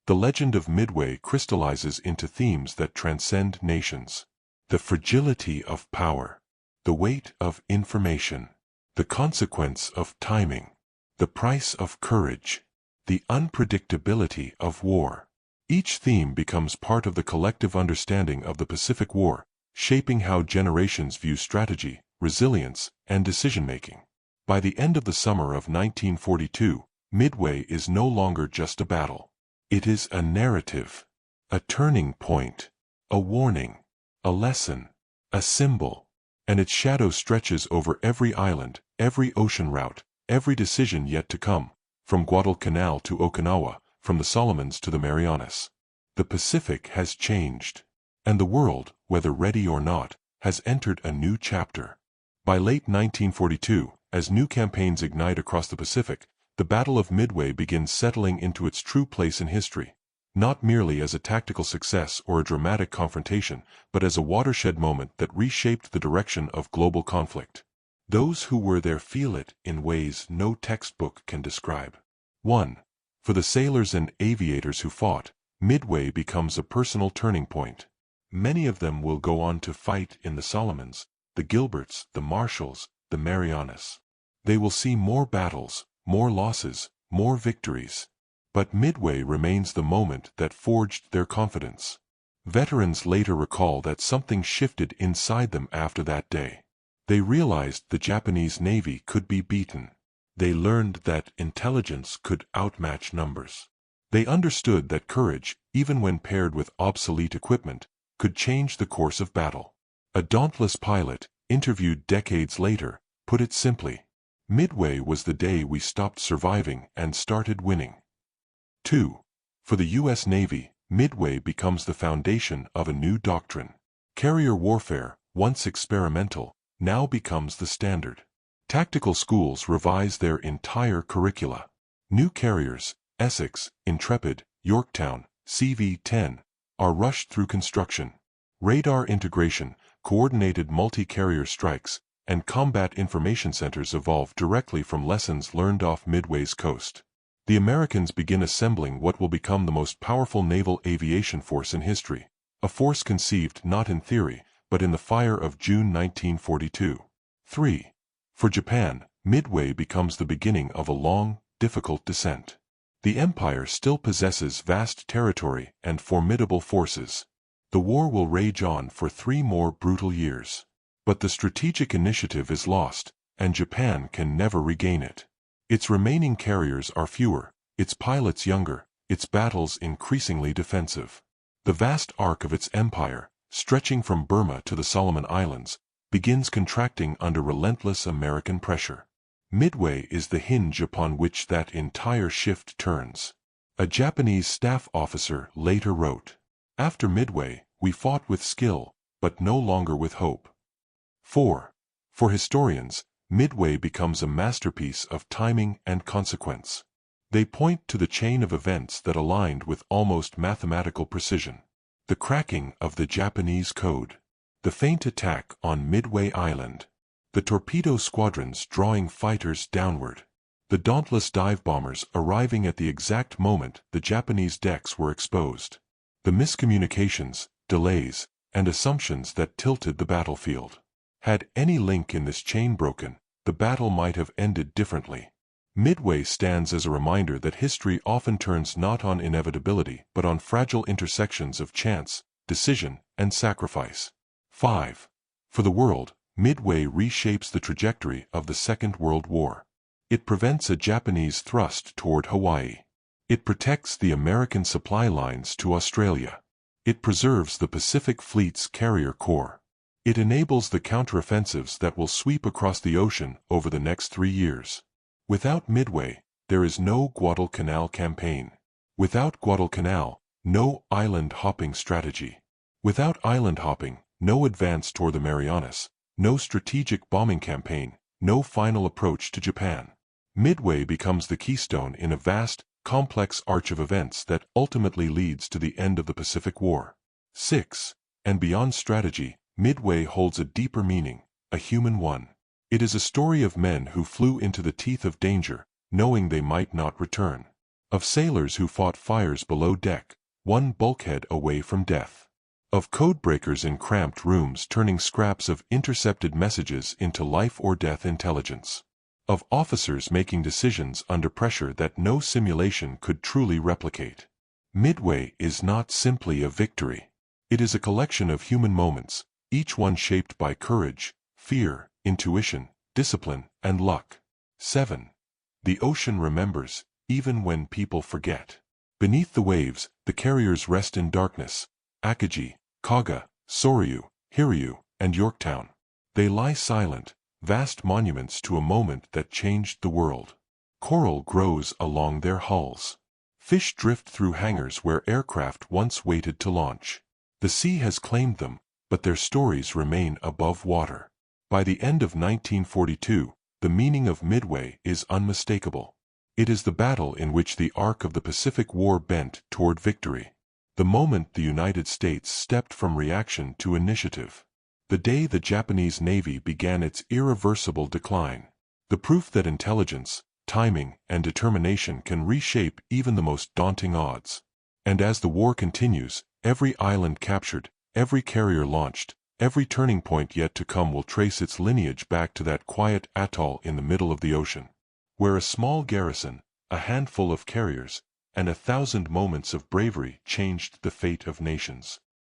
The legend of Midway crystallizes into themes that transcend nations. The fragility of power, the weight of information, the consequence of timing, the price of courage, the unpredictability of war. Each theme becomes part of the collective understanding of the Pacific War, shaping how generations view strategy, resilience, and decision-making. By the end of the summer of 1942, Midway is no longer just a battle. It is a narrative, a turning point, a warning, a lesson, a symbol, and its shadow stretches over every island, every ocean route, every decision yet to come, from Guadalcanal to Okinawa, from the Solomons to the Marianas. The Pacific has changed, and the world, whether ready or not, has entered a new chapter. By late 1942, as new campaigns ignite across the Pacific, the Battle of Midway begins settling into its true place in history, not merely as a tactical success or a dramatic confrontation, but as a watershed moment that reshaped the direction of global conflict. Those who were there feel it in ways no textbook can describe. 1. For the sailors and aviators who fought, Midway becomes a personal turning point. Many of them will go on to fight in the Solomons, the Gilberts, the Marshalls, the Marianas. They will see more battles, more losses, more victories. But Midway remains the moment that forged their confidence. Veterans later recall that something shifted inside them after that day. They realized the Japanese Navy could be beaten. They learned that intelligence could outmatch numbers. They understood that courage, even when paired with obsolete equipment, could change the course of battle. A Dauntless pilot, interviewed decades later, put it simply: Midway was the day we stopped surviving and started winning. 2. For the U.S. Navy, Midway becomes the foundation of a new doctrine. Carrier warfare, once experimental, now becomes the standard. Tactical schools revise their entire curricula. New carriers, Essex, Intrepid, Yorktown, CV-10, are rushed through construction. Radar integration, coordinated multi-carrier strikes, and combat information centers evolve directly from lessons learned off Midway's coast. The Americans begin assembling what will become the most powerful naval aviation force in history, a force conceived not in theory, but in the fire of June 1942. 3. For Japan, Midway becomes the beginning of a long, difficult descent. The empire still possesses vast territory and formidable forces. The war will rage on for 3 more brutal years. But the strategic initiative is lost, and Japan can never regain it. Its remaining carriers are fewer, its pilots younger, its battles increasingly defensive. The vast arc of its empire, stretching from Burma to the Solomon Islands, begins contracting under relentless American pressure. Midway is the hinge upon which that entire shift turns. A Japanese staff officer later wrote, "After Midway, we fought with skill, but no longer with hope." 4. For historians, Midway becomes a masterpiece of timing and consequence. They point to the chain of events that aligned with almost mathematical precision. The cracking of the Japanese code. The feint attack on Midway Island. The torpedo squadrons drawing fighters downward. The Dauntless dive bombers arriving at the exact moment the Japanese decks were exposed. The miscommunications, delays, and assumptions that tilted the battlefield. Had any link in this chain broken, the battle might have ended differently. Midway stands as a reminder that history often turns not on inevitability but on fragile intersections of chance, decision, and sacrifice. 5. For the world, Midway reshapes the trajectory of the Second World War. It prevents a Japanese thrust toward Hawaii. It protects the American supply lines to Australia. It preserves the Pacific Fleet's carrier corps. It enables the counteroffensives that will sweep across the ocean over the next 3 years. Without Midway, there is no Guadalcanal campaign. Without Guadalcanal, no island-hopping strategy. Without island hopping, no advance toward the Marianas, no strategic bombing campaign, no final approach to Japan. Midway becomes the keystone in a vast, complex arch of events that ultimately leads to the end of the Pacific War. 6. And beyond strategy, Midway holds a deeper meaning, a human one. It is a story of men who flew into the teeth of danger, knowing they might not return. Of sailors who fought fires below deck, one bulkhead away from death. Of codebreakers in cramped rooms turning scraps of intercepted messages into life-or-death intelligence. Of officers making decisions under pressure that no simulation could truly replicate. Midway is not simply a victory. It is a collection of human moments, each one shaped by courage, fear, intuition, discipline, and luck. 7. The ocean remembers, even when people forget. Beneath the waves, the carriers rest in darkness. Akagi, Kaga, Soryu, Hiryu, and Yorktown. They lie silent, vast monuments to a moment that changed the world. Coral grows along their hulls. Fish drift through hangars where aircraft once waited to launch. The sea has claimed them, but their stories remain above water. By the end of 1942, the meaning of Midway is unmistakable. It is the battle in which the arc of the Pacific War bent toward victory. The moment the United States stepped from reaction to initiative. The day the Japanese Navy began its irreversible decline. The proof that intelligence, timing, and determination can reshape even the most daunting odds. And as the war continues, every island captured, every carrier launched, every turning point yet to come will trace its lineage back to that quiet atoll in the middle of the ocean, where a small garrison, a handful of carriers, and 1,000 moments of bravery changed the fate of nations.